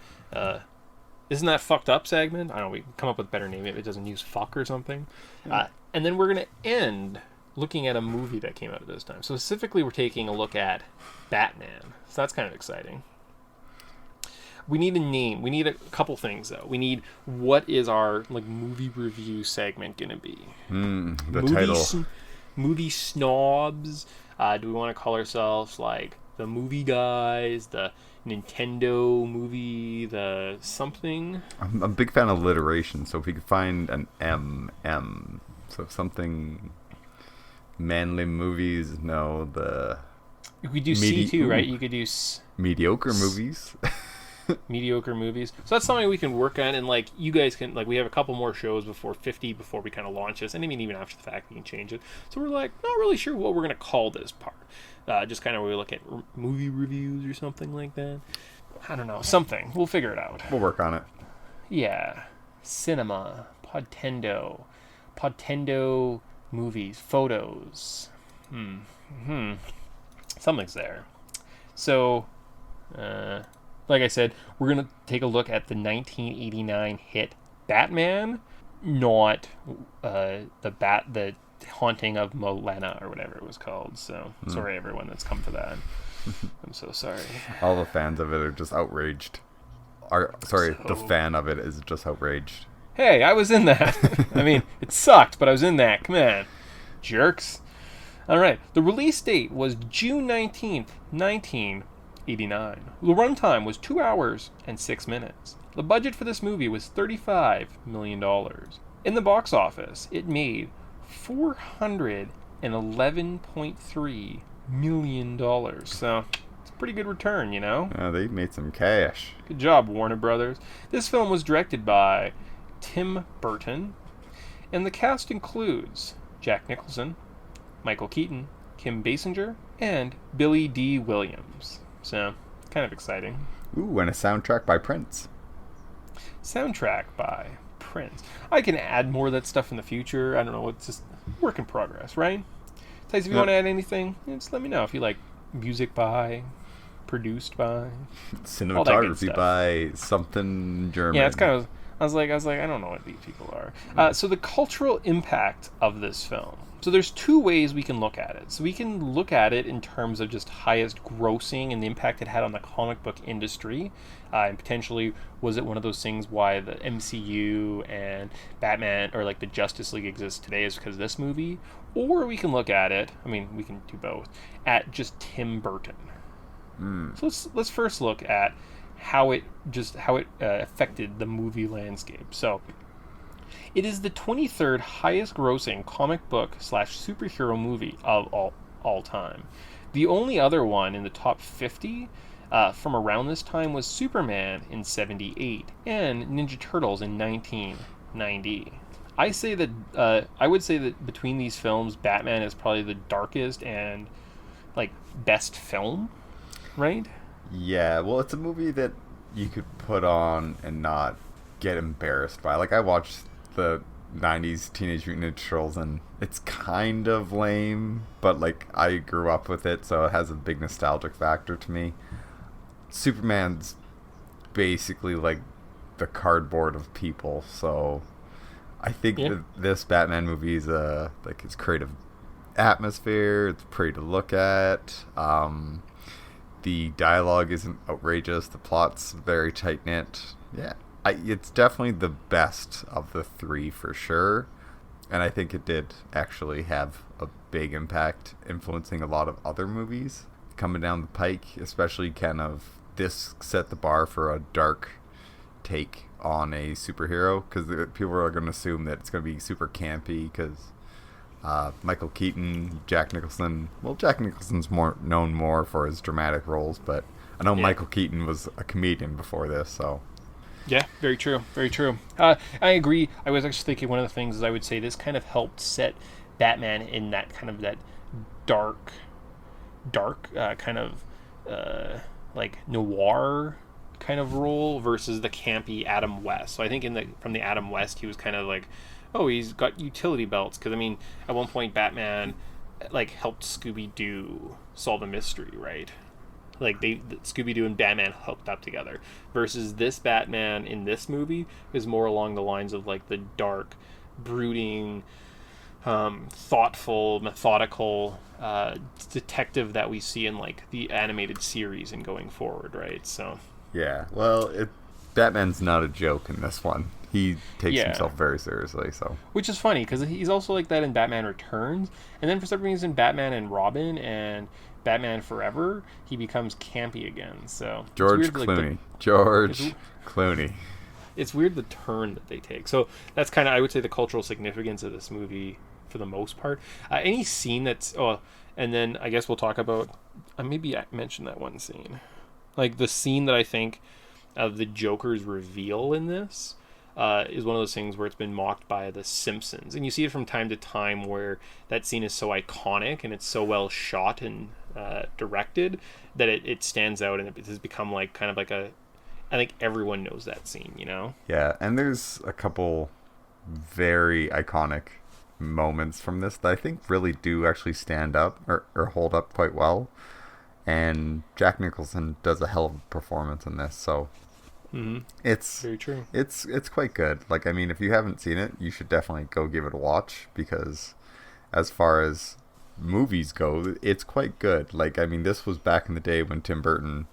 isn't that fucked up segment? I don't know, we can come up with a better name if it doesn't use fuck or something. And then we're going to end looking at a movie that came out at this time. So specifically, we're taking a look at Batman. So that's kind of exciting. We need a name. We need a couple things, though. We need, what is our like movie review segment going to be? The title. Movie snobs. Do we want to call ourselves like the movie guys, the Nintendo movie, the something? I'm a big fan of alliteration, so if we could find an M, so something manly movies, no, the... You could do C too, right? You could do mediocre movies. mediocre movies. So that's something we can work on, and like you guys can, like, we have a couple more shows before 50 before we kind of launch this, and I mean even after the fact we can change it. So we're like not really sure what we're gonna call this part. Just kind of where we look at movie reviews or something like that. I don't know, something. We'll figure it out. We'll work on it. Yeah, cinema, Podtendo movies, photos. Something's there. So, like I said, we're gonna take a look at the 1989 hit Batman, not the Haunting of Molena or whatever it was called. So sorry everyone that's come for that. I'm so sorry. All the fans of it are just outraged. The fan of it is just outraged. Hey, I was in that. I mean, it sucked, but I was in that. Come on, jerks. All right. The release date was June 19th, 1989. The runtime was 2 hours and 6 minutes. The budget for this movie was $35 million. In the box office, it made $411.3 million. So it's a pretty good return, you know? Yeah, they made some cash. Good job, Warner Brothers. This film was directed by Tim Burton, and the cast includes Jack Nicholson, Michael Keaton, Kim Basinger, and Billy D. Williams. So, kind of exciting. Ooh, and a soundtrack by Prince. Soundtrack by Prince. I can add more of that stuff in the future. I don't know, it's just work in progress, right? Guys, if you want to add anything, just let me know. If you like music by, produced by, cinematography by something German. Yeah, it's kind of... I was like, I don't know what these people are. So the cultural impact of this film. So there's two ways we can look at it. So we can look at it in terms of just highest grossing and the impact it had on the comic book industry. And potentially, was it one of those things why the MCU and Batman, or like the Justice League exists today is because of this movie? Or we can look at it, I mean, we can do both, at just Tim Burton. So let's first look at how it affected the movie landscape. So it is the 23rd highest grossing comic book / superhero movie of all time. The only other one in the top 50 from around this time was Superman in 78 and Ninja Turtles in 1990. I would say that between these films, Batman is probably the darkest and like best film, right? Yeah, well, it's a movie that you could put on and not get embarrassed by. Like, I watched the 90s Teenage Mutant Ninja Turtles, and it's kind of lame, but, like, I grew up with it, so it has a big nostalgic factor to me. Superman's basically, like, the cardboard of people. So I think Yeah. that this Batman movie is like it's creative atmosphere. It's pretty to look at. The dialogue isn't outrageous. The plot's very tight knit. Yeah, it's definitely the best of the three for sure. And I think it did actually have a big impact, influencing a lot of other movies coming down the pike. Especially kind of this set the bar for a dark take on a superhero, because people are going to assume that it's going to be super campy because Michael Keaton, Jack Nicholson. Well, Jack Nicholson's known more for his dramatic roles, but I know Michael Keaton was a comedian before this, so. Yeah, very true. Very true. I agree. I was actually thinking one of the things is I would say this kind of helped set Batman in that kind of that dark kind of like noir kind of role versus the campy Adam West. So I think from the Adam West, he was kind of like, oh, he's got utility belts. Because I mean, at one point, Batman like helped Scooby-Doo solve a mystery, right? Like Scooby-Doo and Batman hooked up together. Versus this Batman in this movie is more along the lines of like the dark, brooding, thoughtful, methodical detective that we see in like the animated series and going forward, right? So Yeah, well, Batman's not a joke in this one. He takes himself very seriously, so. which is funny because he's also like that in Batman Returns, and then for some reason Batman and Robin and Batman Forever he becomes campy again. So George it's weird, Clooney. Clooney. It's weird the turn that they take. So that's kind of, I would say, the cultural significance of this movie for the most part. Any scene that's and then I guess we'll talk about maybe I mentioned that one scene, like the scene that I think of the Joker's reveal in this is one of those things where it's been mocked by The Simpsons, and you see it from time to time where that scene is so iconic and it's so well shot and directed that it stands out, and it has become like kind of like I think everyone knows that scene, you know? Yeah, and there's a couple very iconic moments from this that I think really do actually stand up or hold up quite well. And Jack Nicholson does a hell of a performance in this, so it's Very true. It's quite good. Like, I mean, if you haven't seen it, you should definitely go give it a watch, because as far as movies go, it's quite good. Like, I mean, this was back in the day when Tim Burton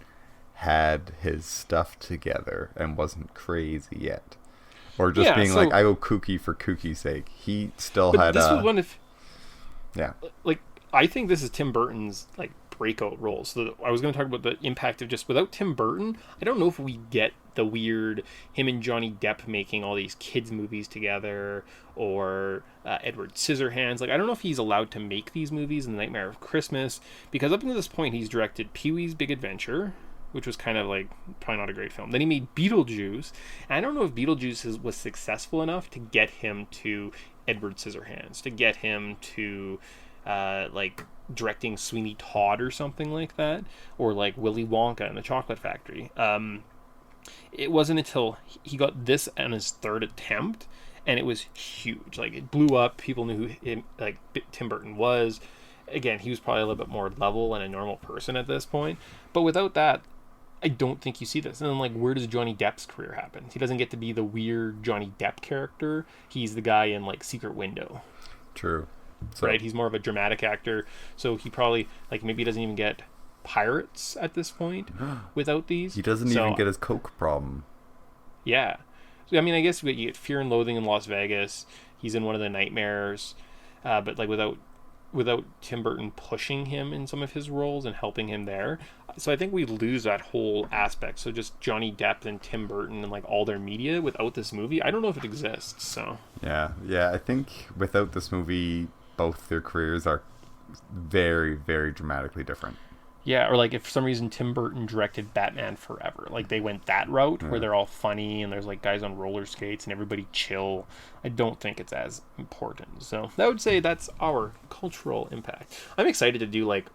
had his stuff together and wasn't crazy yet, or just being like, I go kooky for kooky's sake. He still had this was one of like, I think this is Tim Burton's like breakout role. So I was going to talk about the impact of just without Tim Burton, I don't know if we get the weird him and Johnny Depp making all these kids movies together, or Edward Scissorhands. Like, I don't know if he's allowed to make these movies in The Nightmare of Christmas, because up until this point he's directed Pee-wee's Big Adventure, which was kind of like probably not a great film. Then he made Beetlejuice, and I don't know if Beetlejuice was successful enough to get him to Edward Scissorhands, to get him to like directing Sweeney Todd or something like that, or like Willy Wonka and the Chocolate Factory. It wasn't until he got this on his third attempt, and it was huge. Like, it blew up. People knew who Tim Burton was. Again, he was probably a little bit more level and a normal person at this point. But without that, I don't think you see this. And then, like, where does Johnny Depp's career happen? He doesn't get to be the weird Johnny Depp character. He's the guy in, like, Secret Window. True. So, Right? He's more of a dramatic actor. So he probably, like, maybe doesn't even get Pirates at this point without these. he doesn't even get his coke problem. Yeah. So, I mean, I guess you get Fear and Loathing in Las Vegas. He's in one of the Nightmares. But, like, without Tim Burton pushing him in some of his roles and helping him there. So I think we lose that whole aspect. So just Johnny Depp and Tim Burton and like all their media without this movie, I don't know if it exists. So Yeah, I think without this movie, both their careers are very, very dramatically different. yeah, or like if for some reason Tim Burton directed Batman Forever, like they went that route where they're all funny and there's like guys on roller skates and everybody chill, I don't think it's as important. So I would say that's our cultural impact. I'm excited to do like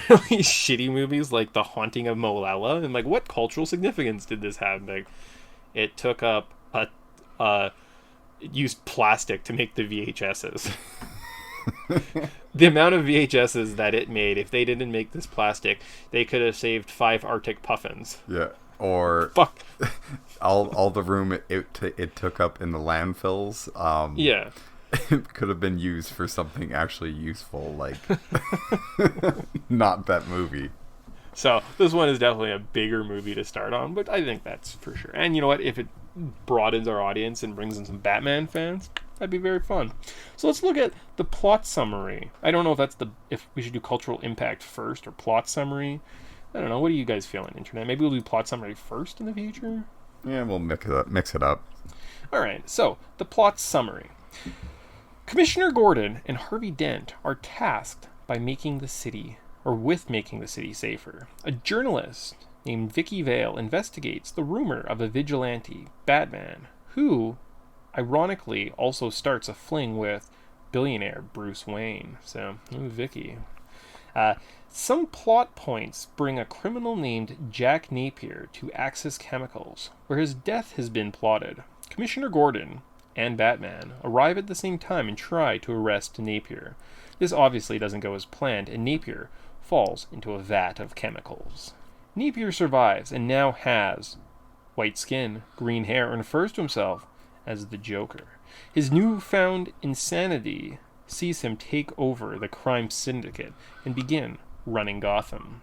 really shitty movies like The Haunting of Molalla, and like what cultural significance did this have? Like, it took up it used plastic to make the VHSs. The amount of VHSs that it made, if they didn't make this plastic, they could have saved 5 Arctic puffins. Yeah. Or Fuck. all the room it took up in the landfills. Yeah. It could have been used for something actually useful, like not that movie. So this one is definitely a bigger movie to start on, but I think that's for sure. And you know what? If it broadens our audience and brings in some Batman fans, that'd be very fun. So let's look at the plot summary. I don't know if we should do cultural impact first or plot summary. I don't know. What are you guys feeling, Internet? Maybe we'll do plot summary first in the future? Yeah, we'll mix it up. All right. So the plot summary. Commissioner Gordon and Harvey Dent are tasked by making the city safer. A journalist named Vicky Vale investigates the rumor of a vigilante, Batman, who, ironically, also starts a fling with billionaire Bruce Wayne. So, Vicky. Some plot points bring a criminal named Jack Napier to Axis Chemicals, where his death has been plotted. Commissioner Gordon and Batman arrive at the same time and try to arrest Napier. This obviously doesn't go as planned, and Napier falls into a vat of chemicals. Napier survives and now has white skin, green hair, and refers to himself as the Joker. His newfound insanity sees him take over the crime syndicate and begin running Gotham.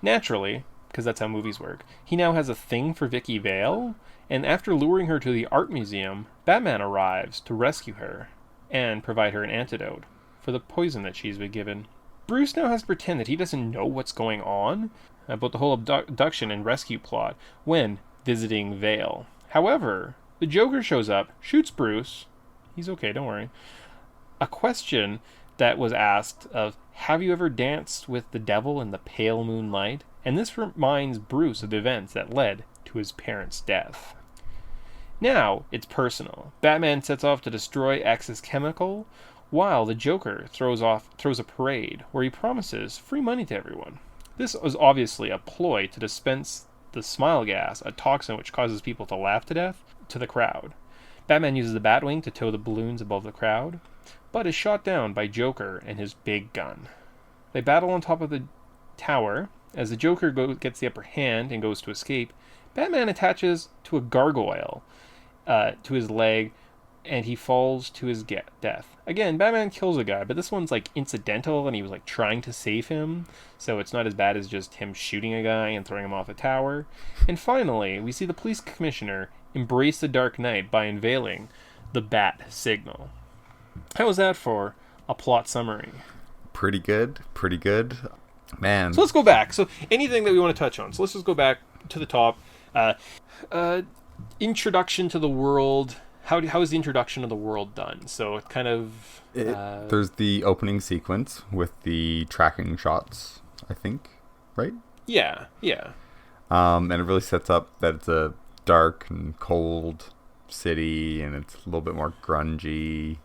Naturally, because that's how movies work, he now has a thing for Vicky Vale, and after luring her to the art museum, Batman arrives to rescue her and provide her an antidote for the poison that she's been given. Bruce now has to pretend that he doesn't know what's going on about the whole abduction and rescue plot when visiting Vale. However, the Joker shows up, shoots Bruce. He's okay, don't worry. A question that was asked of, have you ever danced with the devil in the pale moonlight? And this reminds Bruce of the events that led to his parents' death. Now, it's personal. Batman sets off to destroy Axis Chemical, while the Joker throws a parade where he promises free money to everyone. This was obviously a ploy to dispense the smile gas, a toxin which causes people to laugh to death, to the crowd. Batman uses the Batwing to tow the balloons above the crowd, but is shot down by Joker and his big gun. They battle on top of the tower. As the Joker gets the upper hand and goes to escape, Batman attaches to a gargoyle to his leg, and he falls to his death. Again, Batman kills a guy, but this one's like incidental, and he was like trying to save him, so it's not as bad as just him shooting a guy and throwing him off a tower. And finally, we see the police commissioner embrace the Dark Knight by unveiling the Bat Signal. How was that for a plot summary? Pretty good. Man. So let's go back. So anything that we want to touch on. So let's just go back to the top. Introduction to the world. How is the introduction of the world done? So it kind of... there's the opening sequence with the tracking shots, I think, right? Yeah. And it really sets up that it's a dark and cold city, and it's a little bit more grungy.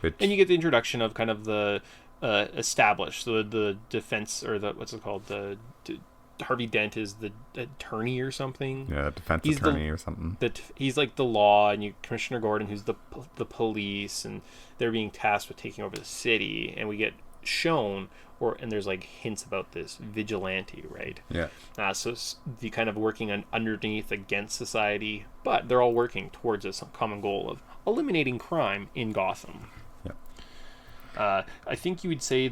And you get the introduction of kind of the established, so the defense, or the, what's it called? Harvey Dent is the attorney or something. Yeah, defense attorney or something. He's like the law, and Commissioner Gordon, who's the police, and they're being tasked with taking over the city. And we get shown, and there's like hints about this vigilante, right? Yeah. So it's the kind of working underneath against society, but they're all working towards this common goal of eliminating crime in Gotham. Yeah. I think you would say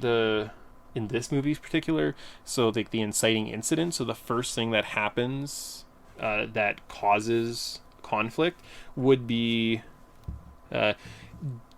in this movie in particular, so like the inciting incident, so the first thing that happens that causes conflict would be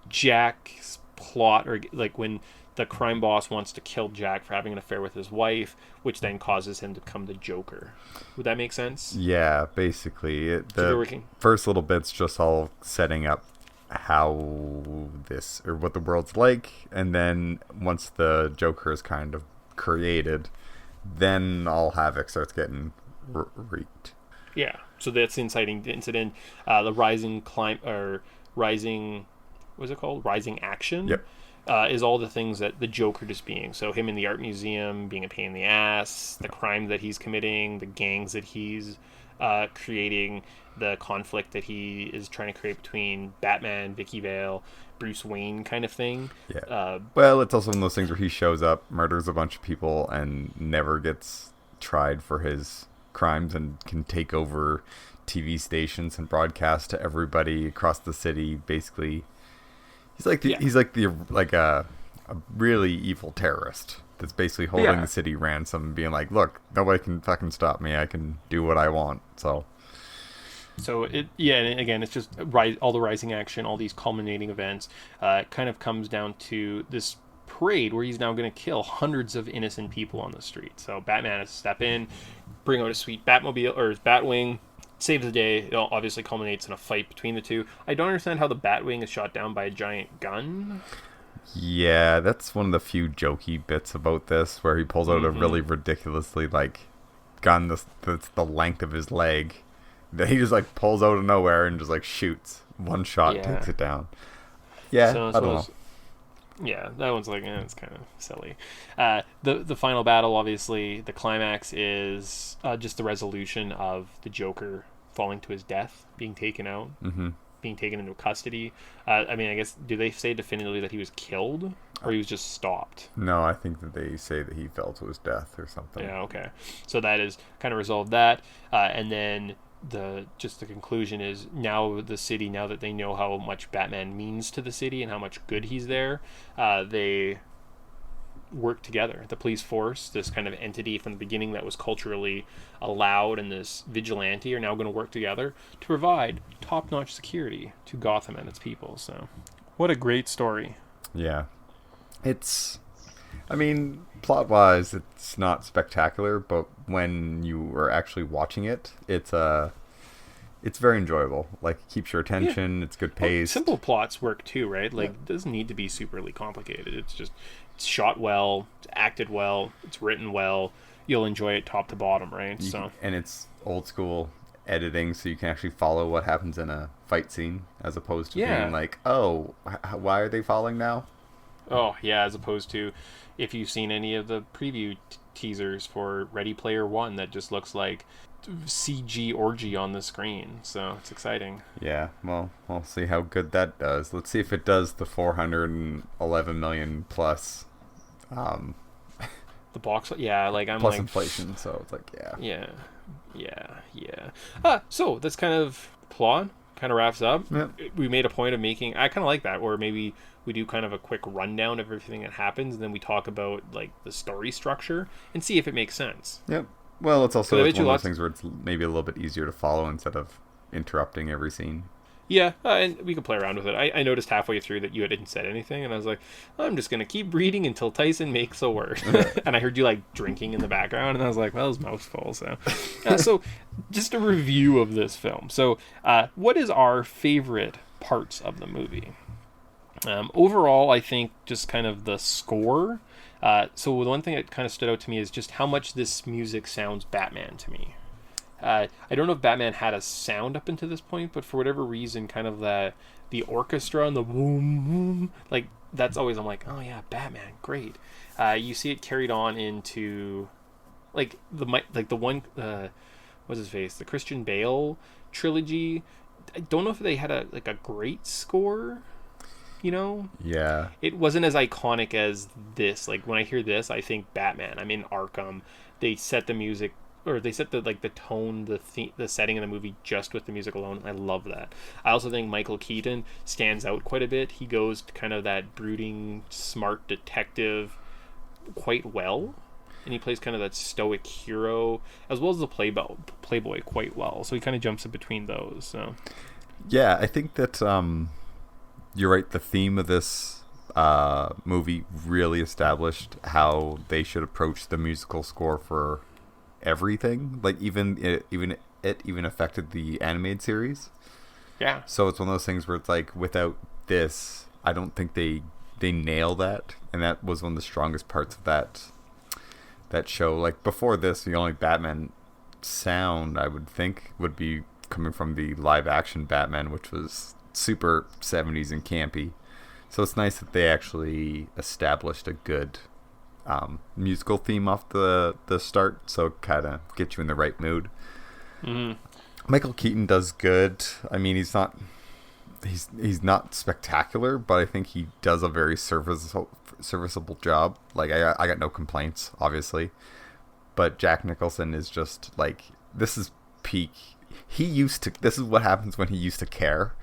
Jack's plot, or like when the crime boss wants to kill Jack for having an affair with his wife, which then causes him to become the Joker. Would that make sense? Yeah, basically. The first little bit's just all setting up how what the world's like, and then once the Joker is kind of created, then all havoc starts getting wreaked. Yeah, so that's the inciting incident. The rising what's it called? Rising action. Yep. Is all the things that the Joker just being. So him in the art museum being a pain in the ass, the crime that he's committing, the gangs that he's creating, the conflict that he is trying to create between Batman, Vicky Vale, Bruce Wayne kind of thing. Yeah. Well, it's also one of those things where he shows up, murders a bunch of people, and never gets tried for his crimes and can take over TV stations and broadcast to everybody across the city. Basically, he's like a really evil terrorist that's basically holding the city ransom and being like, look, nobody can fucking stop me. I can do what I want. So and again, it's just all the rising action, all these culminating events, kind of comes down to this parade where he's now going to kill hundreds of innocent people on the street. So Batman has to step in, bring out a sweet Batmobile or his Batwing, saves the day. It all obviously culminates in a fight between the two. I don't understand how the Batwing is shot down by a giant gun. yeah, that's one of the few jokey bits about this, where he pulls out a really ridiculously gun that's the length of his leg that he just pulls out of nowhere and just shoots. One shot takes it down. Yeah, So I don't know. Yeah, that one's it's kind of silly. The final battle, obviously, the climax is just the resolution of the Joker falling to his death, being taken out, being taken into custody. I guess, do they say definitively that he was killed, or he was just stopped? No, I think that they say that he fell to his death or something. Yeah, okay. So that is kind of resolved that, and then the conclusion is now the city, now that they know how much Batman means to the city and how much good he's there, they work together. The police force, this kind of entity from the beginning that was culturally allowed, and this vigilante are now going to work together to provide top-notch security to Gotham and its people. So what a great story. Yeah. Plot-wise, it's not spectacular, but when you are actually watching it, it's very enjoyable. It keeps your attention. It's good pace. Simple plots work too, right? It doesn't need to be superly complicated. It's shot well, it's acted well, it's written well. You'll enjoy it top to bottom, right? And it's old school editing, so you can actually follow what happens in a fight scene, as opposed to being why are they falling now? Oh, yeah, as opposed to if you've seen any of the preview teasers for Ready Player One, that just looks like CG orgy on the screen. So it's exciting. Yeah, well, we'll see how good that does. Let's see if it does the 411 million plus. The box, plus inflation, so it's so that's kind of plot. Kind of wraps up. Yep. We made a point of making, I kind of like that, or maybe we do kind of a quick rundown of everything that happens, and then we talk about the story structure and see if it makes sense. Yep. Well, it's also one of you those things where it's maybe a little bit easier to follow instead of interrupting every scene. Yeah, and we could play around with it. I noticed halfway through that you hadn't said anything, and I was like, I'm just going to keep reading until Tyson makes a word. And I heard you drinking in the background, and I was like, well, his mouth's full. So, so just a review of this film. So what is our favorite parts of the movie? Overall, I think just kind of the score. So the one thing that kind of stood out to me is just how much this music sounds Batman to me. I don't know if Batman had a sound up until this point, but for whatever reason, kind of the orchestra and the boom, boom, that's always, I'm like, oh yeah, Batman, great. You see it carried on into the one, what's his face, the Christian Bale trilogy. I don't know if they had a great score. Yeah. It wasn't as iconic as this. When I hear this, I think Batman. I'm in Arkham. They set the music, or they set the tone, the setting of the movie just with the music alone. I love that. I also think Michael Keaton stands out quite a bit. He goes to kind of that brooding, smart detective quite well, and he plays kind of that stoic hero as well as the playboy quite well. So he kind of jumps in between those. So yeah, I think that you're right. The theme of this movie really established how they should approach the musical score for everything. Even affected the animated series. Yeah. So it's one of those things where it's without this, I don't think they nail that, and that was one of the strongest parts of that show. Before this, the only Batman sound I would think would be coming from the live action Batman, which was super 70s and campy. So it's nice that they actually established a good musical theme off the start, so kind of get you in the right mood. Mm-hmm. Michael Keaton does good. I mean, he's not spectacular, but I think he does a very serviceable job. I got no complaints, obviously, but Jack Nicholson is just this is peak. He used to. This is what happens when he used to care.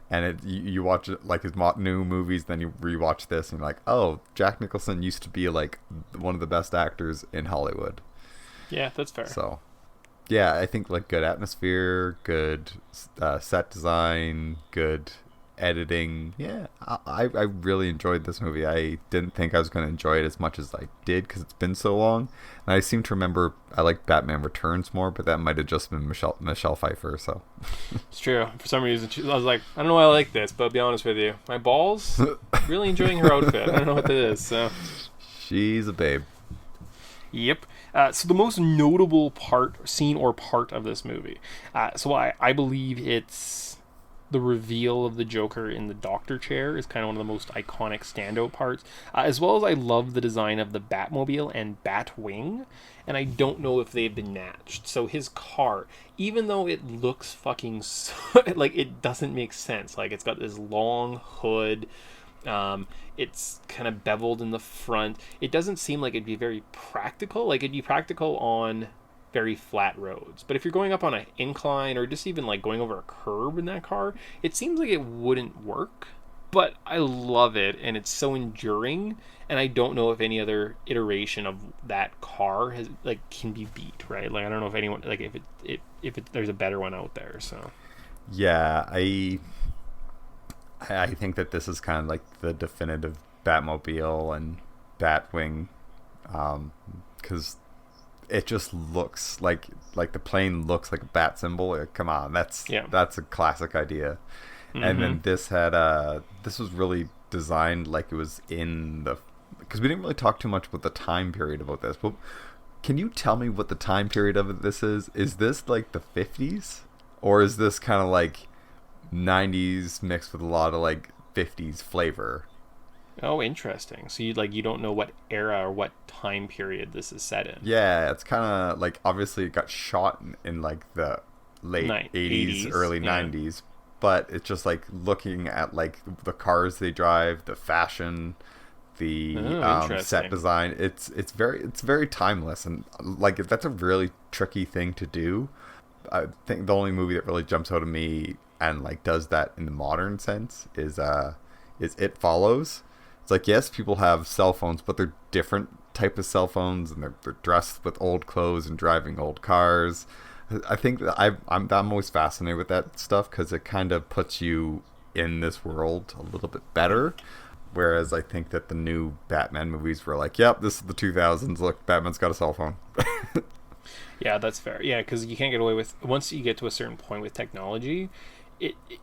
And you watch it like his new movies, then you rewatch this, and you're like, oh, Jack Nicholson used to be like one of the best actors in Hollywood. Yeah, that's fair. So, yeah, I think like good atmosphere, good set design, good editing. Yeah, I really enjoyed this movie. I didn't think I was going to enjoy it as much as I did because it's been so long. And I seem to remember I like Batman Returns more, but that might have just been Michelle Pfeiffer. So It's true. For some reason, I was like, I don't know why I like this, but I'll be honest with you, my balls, really enjoying her outfit. I don't know what that is. So she's a babe. Yep. So the most notable scene or part of this movie. So I believe it's the reveal of the Joker in the doctor chair is kind of one of the most iconic standout parts. As well as I love the design of the Batmobile and Batwing. And I don't know if they've been matched. So his car, even though it looks fucking like it doesn't make sense. Like it's got this long hood. It's kind of beveled in the front. It doesn't seem like it'd be very practical. Like it'd be practical on very flat roads. But if you're going up on an incline or just even like going over a curb in that car, it seems like it wouldn't work. But I love it, and it's so enduring, and I don't know if any other iteration of that car has can be beat, right? Like I don't know if anyone if there's a better one out there. So yeah, I think that this is kind of like the definitive Batmobile and Batwing, because it just looks like the plane looks like a bat symbol. Come on, that's a classic idea. Mm-hmm. And then this was really designed like it was in the, because we didn't really talk too much about the time period about this, but can you tell me what the time period of this is? Is this like the 50s, or is this kind of like 90s mixed with a lot of like 50s flavor? Oh, interesting. So you don't know what era or what time period this is set in. Yeah, it's kind of like, obviously it got shot in like the late 80s, early 90s, but it's just like looking at like the cars they drive, the fashion, the set design. It's very timeless, and like that's a really tricky thing to do. I think the only movie that really jumps out of me and like does that in the modern sense is It Follows. It's like, yes, people have cell phones, but they're different type of cell phones, and they're dressed with old clothes and driving old cars. I think that I'm always fascinated with that stuff because it kind of puts you in this world a little bit better. Whereas I think that the new Batman movies were like, yep, this is the 2000s. Look, Batman's got a cell phone. Yeah, that's fair. Yeah, because you can't get away with, once you get to a certain point with technology,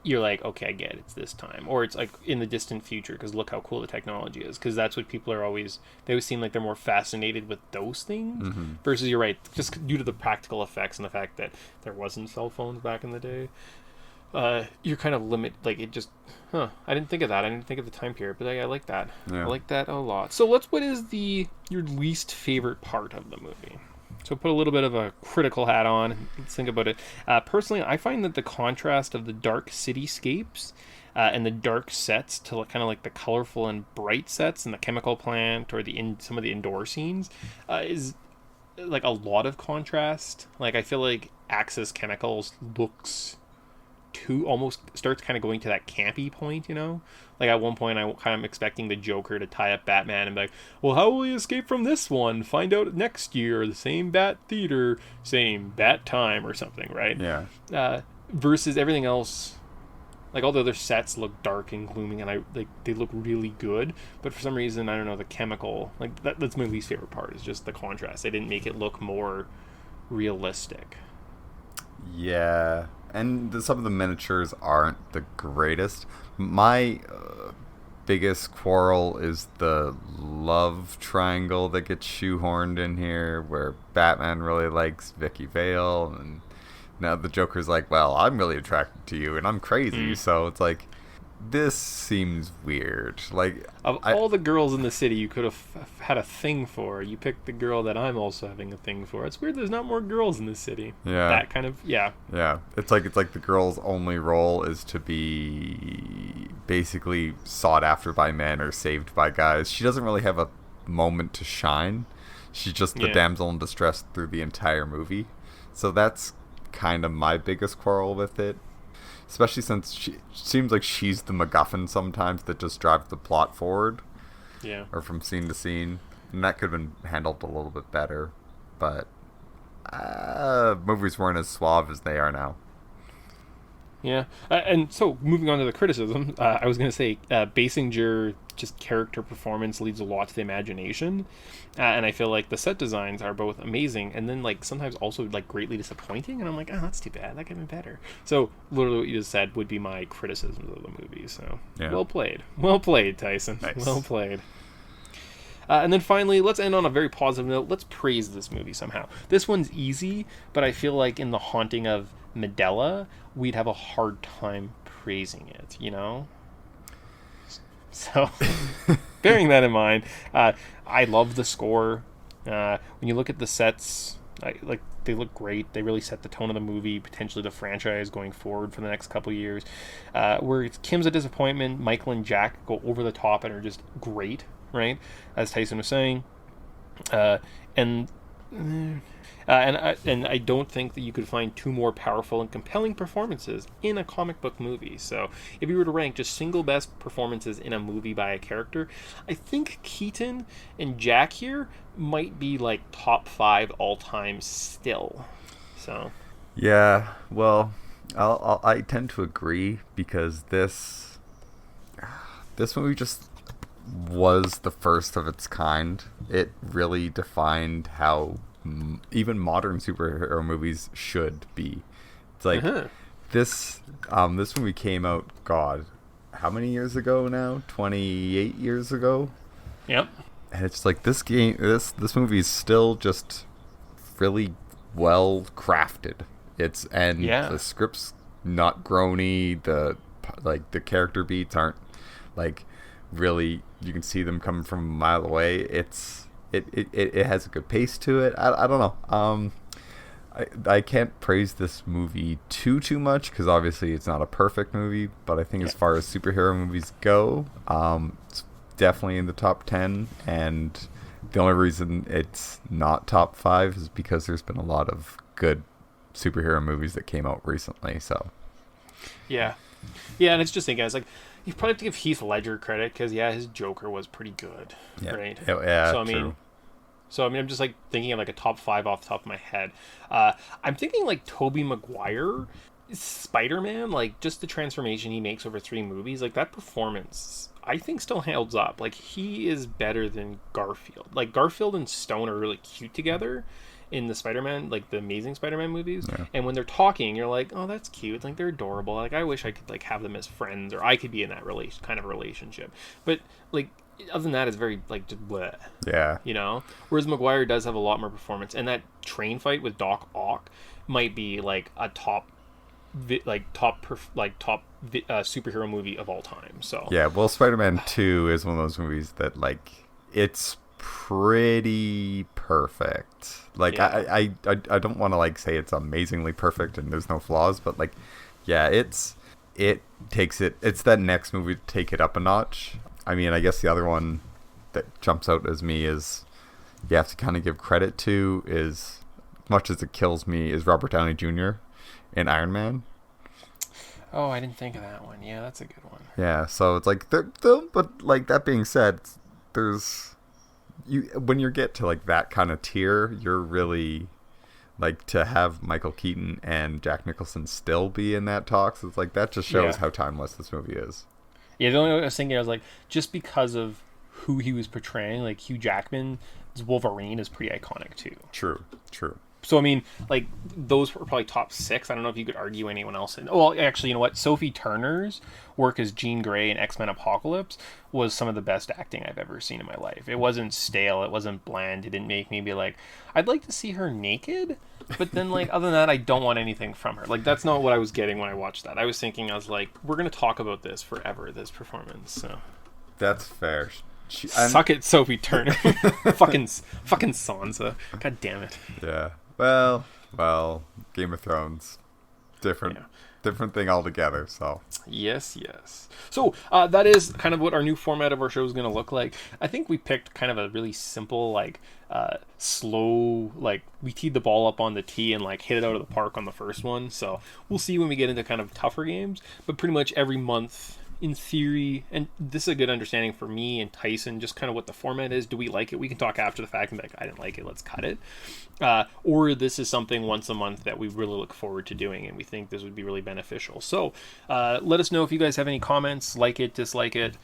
you're like, okay, I get it, it's this time, or it's like in the distant future because look how cool the technology is, because that's what people are always, they always seem like they're more fascinated with those things. Mm-hmm. Versus, you're right, just due to the practical effects and the fact that there wasn't cell phones back in the day, you're kind of like it just, I didn't think of that, I didn't think of the time period, but I like that. I like that a lot. So what is your least favorite part of the movie? So put a little bit of a critical hat on. Let's think about it. Personally, I find that the contrast of the dark cityscapes and the dark sets to kind of like the colorful and bright sets in the chemical plant or some of the indoor scenes is like a lot of contrast. Like I feel like Axis Chemicals almost starts kind of going to that campy point, you know? Like at one point I kind of expecting the Joker to tie up Batman and be like, well, how will he escape from this one? Find out next year, the same Bat Theater, same Bat Time or something, right? Yeah. Versus everything else, like all the other sets look dark and gloomy, and they look really good, but for some reason, I don't know, the chemical, like that's my least favorite part, is just the contrast. They didn't make it look more realistic. Yeah. And some of the miniatures aren't the greatest. My biggest quarrel is the love triangle that gets shoehorned in here, where Batman really likes Vicky Vale, and now the Joker's like, well, I'm really attracted to you, and I'm crazy. So it's like, this seems weird. Like, all the girls in the city you could have had a thing for, you picked the girl that I'm also having a thing for. It's weird there's not more girls in the city. Yeah. That kind of, yeah. Yeah. It's like the girl's only role is to be basically sought after by men or saved by guys. She doesn't really have a moment to shine. She's just the damsel in distress through the entire movie. So that's kind of my biggest quarrel with it. Especially since she seems like she's the MacGuffin sometimes that just drives the plot forward. Yeah. Or from scene to scene. And that could have been handled a little bit better. But movies weren't as suave as they are now. Yeah, and so moving on to the criticism, I was going to say Basinger just character performance leaves a lot to the imagination, and I feel like the set designs are both amazing and then like sometimes also like greatly disappointing, and I'm like, oh, that's too bad, that could have been better. So literally what you just said would be my criticisms of the movie. So Yeah. well played, Tyson. Nice. Well played. And then finally, let's end on a very positive note. Let's praise this movie somehow. This one's easy, but I feel like in The Haunting of Medela, we'd have a hard time praising it, you know? So, bearing that in mind, I love the score. When you look at the sets, they look great. They really set the tone of the movie, potentially the franchise going forward for the next couple of years. Where Kim's a disappointment, Michael and Jack go over the top and are just great, right? As Tyson was saying. And I don't think that you could find two more powerful and compelling performances in a comic book movie. So if you were to rank just single best performances in a movie by a character, I think Keaton and Jack here might be like top 5 all time still. So Yeah, well, I tend to agree because this movie just was the first of its kind. It really defined how even modern superhero movies should be. It's like this movie came out, God, how many years ago now? 28 years ago. Yep. And it's like this movie is still just really well crafted. The script's not groany. The character beats aren't like really, you can see them coming from a mile away. It has a good pace to it. I don't know. I can't praise this movie too much because obviously it's not a perfect movie, but I think as far as superhero movies go, it's definitely in the top 10, and the only reason it's not top 5 is because there's been a lot of good superhero movies that came out recently. So yeah, and it's just guys, like, you probably have to give Heath Ledger credit because his Joker was pretty good, right? Yeah, so true. I'm just like thinking of like a top 5 off the top of my head. I'm thinking like Tobey Maguire, Spider-Man, like just the transformation he makes over 3 movies, like that performance I think still holds up. Like he is better than Garfield. Like Garfield and Stone are really cute together in the Spider-Man, like the Amazing Spider-Man movies, and when they're talking, you're like, oh, that's cute. Like they're adorable. Like I wish I could like have them as friends, or I could be in that kind of relationship. But like other than that, it's very like just bleh. Yeah. You know. Whereas Maguire does have a lot more performance, and that train fight with Doc Ock might be like a top superhero movie of all time. So yeah, well, Spider-Man 2 is one of those movies that like it's pretty perfect. Like I don't want to like say it's amazingly perfect and there's no flaws, but like it's that next movie to take it up a notch. I mean, I guess the other one that jumps out as me is you have to kind of give credit to is, much as it kills me, is Robert Downey Jr. in Iron Man. Oh, I didn't think of that one. Yeah, that's a good one. Yeah, so it's like but like that being said, when you get to like that kind of tier, you're really like to have Michael Keaton and Jack Nicholson still be in that talks. It's like that just shows how timeless this movie is. Yeah, the only thing I was thinking, I was like, just because of who he was portraying, like Hugh Jackman's Wolverine is pretty iconic too. True. So, I mean, like, those were probably top 6. I don't know if you could argue anyone else. Well, actually, you know what? Sophie Turner's work as Jean Grey in X-Men Apocalypse was some of the best acting I've ever seen in my life. It wasn't stale. It wasn't bland. It didn't make me be like, I'd like to see her naked. But then, like, other than that, I don't want anything from her. Like, that's not what I was getting when I watched that. I was thinking, I was like, we're going to talk about this forever, this performance. So That's fair. Suck it, Sophie Turner. fucking Sansa. God damn it. Yeah. Well, Game of Thrones, different different thing altogether. So Yes. So that is kind of what our new format of our show is going to look like. I think we picked kind of a really simple, like, slow, like, we teed the ball up on the tee and, like, hit it out of the park on the first one. So we'll see when we get into kind of tougher games. But pretty much every month, in theory, and this is a good understanding for me and Tyson, just kind of what the format is. Do we like it? We can talk after the fact and be like, I didn't like it, let's cut it. Or this is something once a month that we really look forward to doing, and we think this would be really beneficial. So let us know if you guys have any comments, like it, dislike it,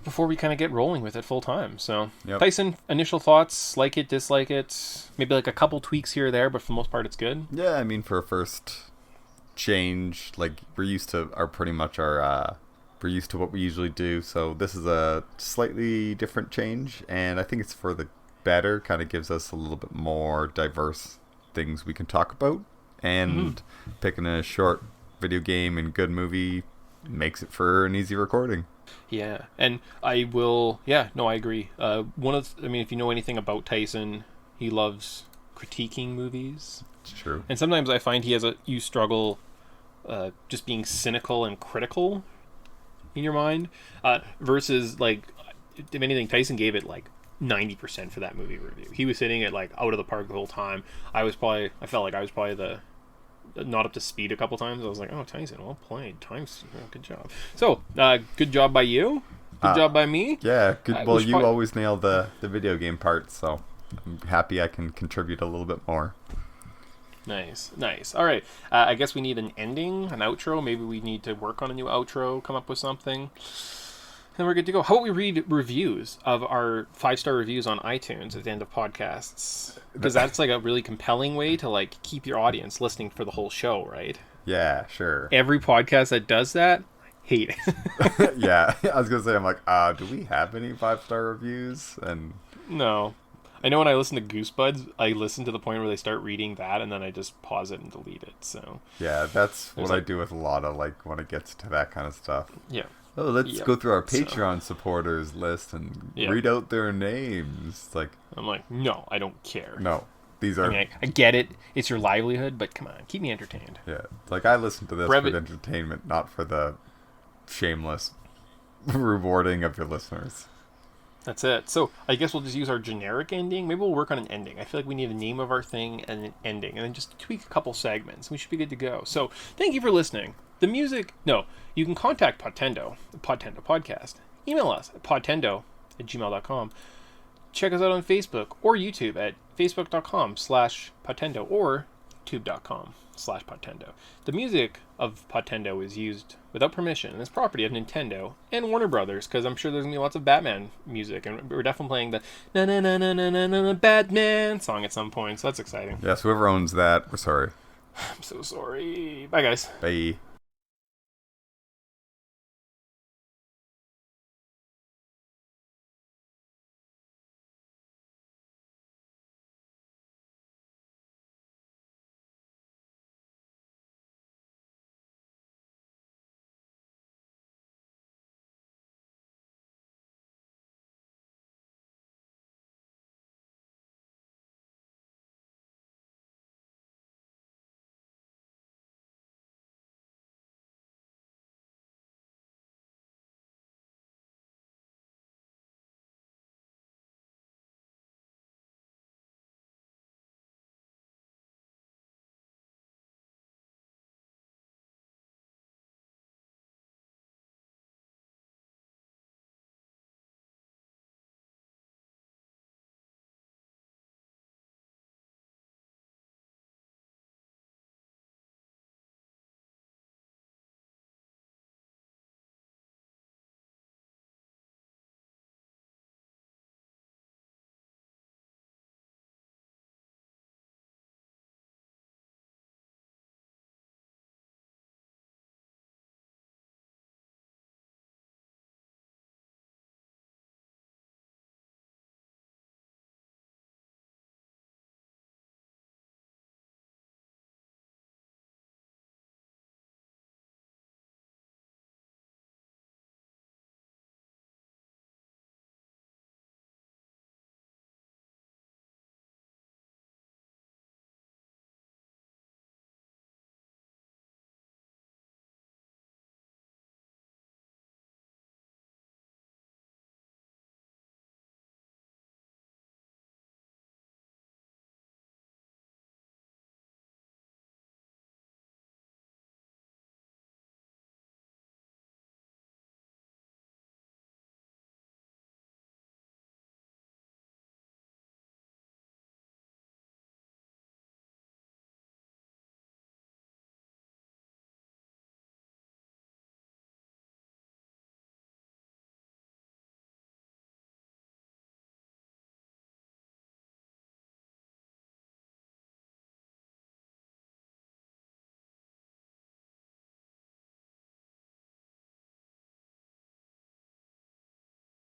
before we kind of get rolling with it full time. So Yep. Tyson, initial thoughts, like it, dislike it, maybe like a couple tweaks here or there, but for the most part it's good. yeah, I mean, for a first change, like we're used to we're used to what we usually do. So this is a slightly different change, and I think it's for the better. Kind of gives us a little bit more diverse things we can talk about, and picking a short video game and good movie makes it for an easy recording. Yeah, and I agree. If you know anything about Tyson, he loves critiquing movies. It's true. And sometimes I find you struggle just being cynical and critical in your mind versus, like, if anything, Tyson gave it like 90% for that movie review. He was hitting it like out of the park the whole time. I felt like I was probably the not up to speed a couple times. I was like, oh, Tyson, well played. Good job. So, good job by you. Good job by me. Yeah, good. Well, you probably always nail the video game part, so I'm happy I can contribute a little bit more. Nice. All right. I guess we need an ending, an outro. Maybe we need to work on a new outro, come up with something. And we're good to go. How about we read reviews of our 5-star reviews on iTunes at the end of podcasts? Because that's like a really compelling way to, like, keep your audience listening for the whole show, right? Yeah, sure. Every podcast that does that, hate it. Yeah, I was gonna say, I'm like, do we have any 5-star reviews? And No. I know when I listen to Goosebuds, I listen to the point where they start reading that, and then I just pause it and delete it. So yeah, that's what There's I do with a lot of, like, when it gets to that kind of stuff. yeah. Oh, let's Yep. go through our So- Patreon supporters list and Yeah. read out their names. It's like, I'm like, no, I don't care. no, these I are, mean, I get it. It's your livelihood, but come on, keep me entertained. yeah, like I listen to this Brevi- for entertainment, not for the shameless rewarding of your listeners. That's it. So I guess we'll just use our generic ending. Maybe we'll work on an ending. I feel like we need a name of our thing and an ending, and then just tweak a couple segments. We should be good to go. So thank you for listening. You can contact Podtendo, the Podtendo podcast. Email us at podtendo@gmail.com. Check us out on Facebook or YouTube at facebook.com/Podtendo or youtube.com/Podtendo. The music of Podtendo is used without permission and is property of Nintendo and Warner Brothers, because I'm sure there's going to be lots of Batman music, and we're definitely playing the na na na na na na na Batman song at some point, so that's exciting. Yes, whoever owns that, we're sorry. I'm so sorry. Bye, guys. Bye.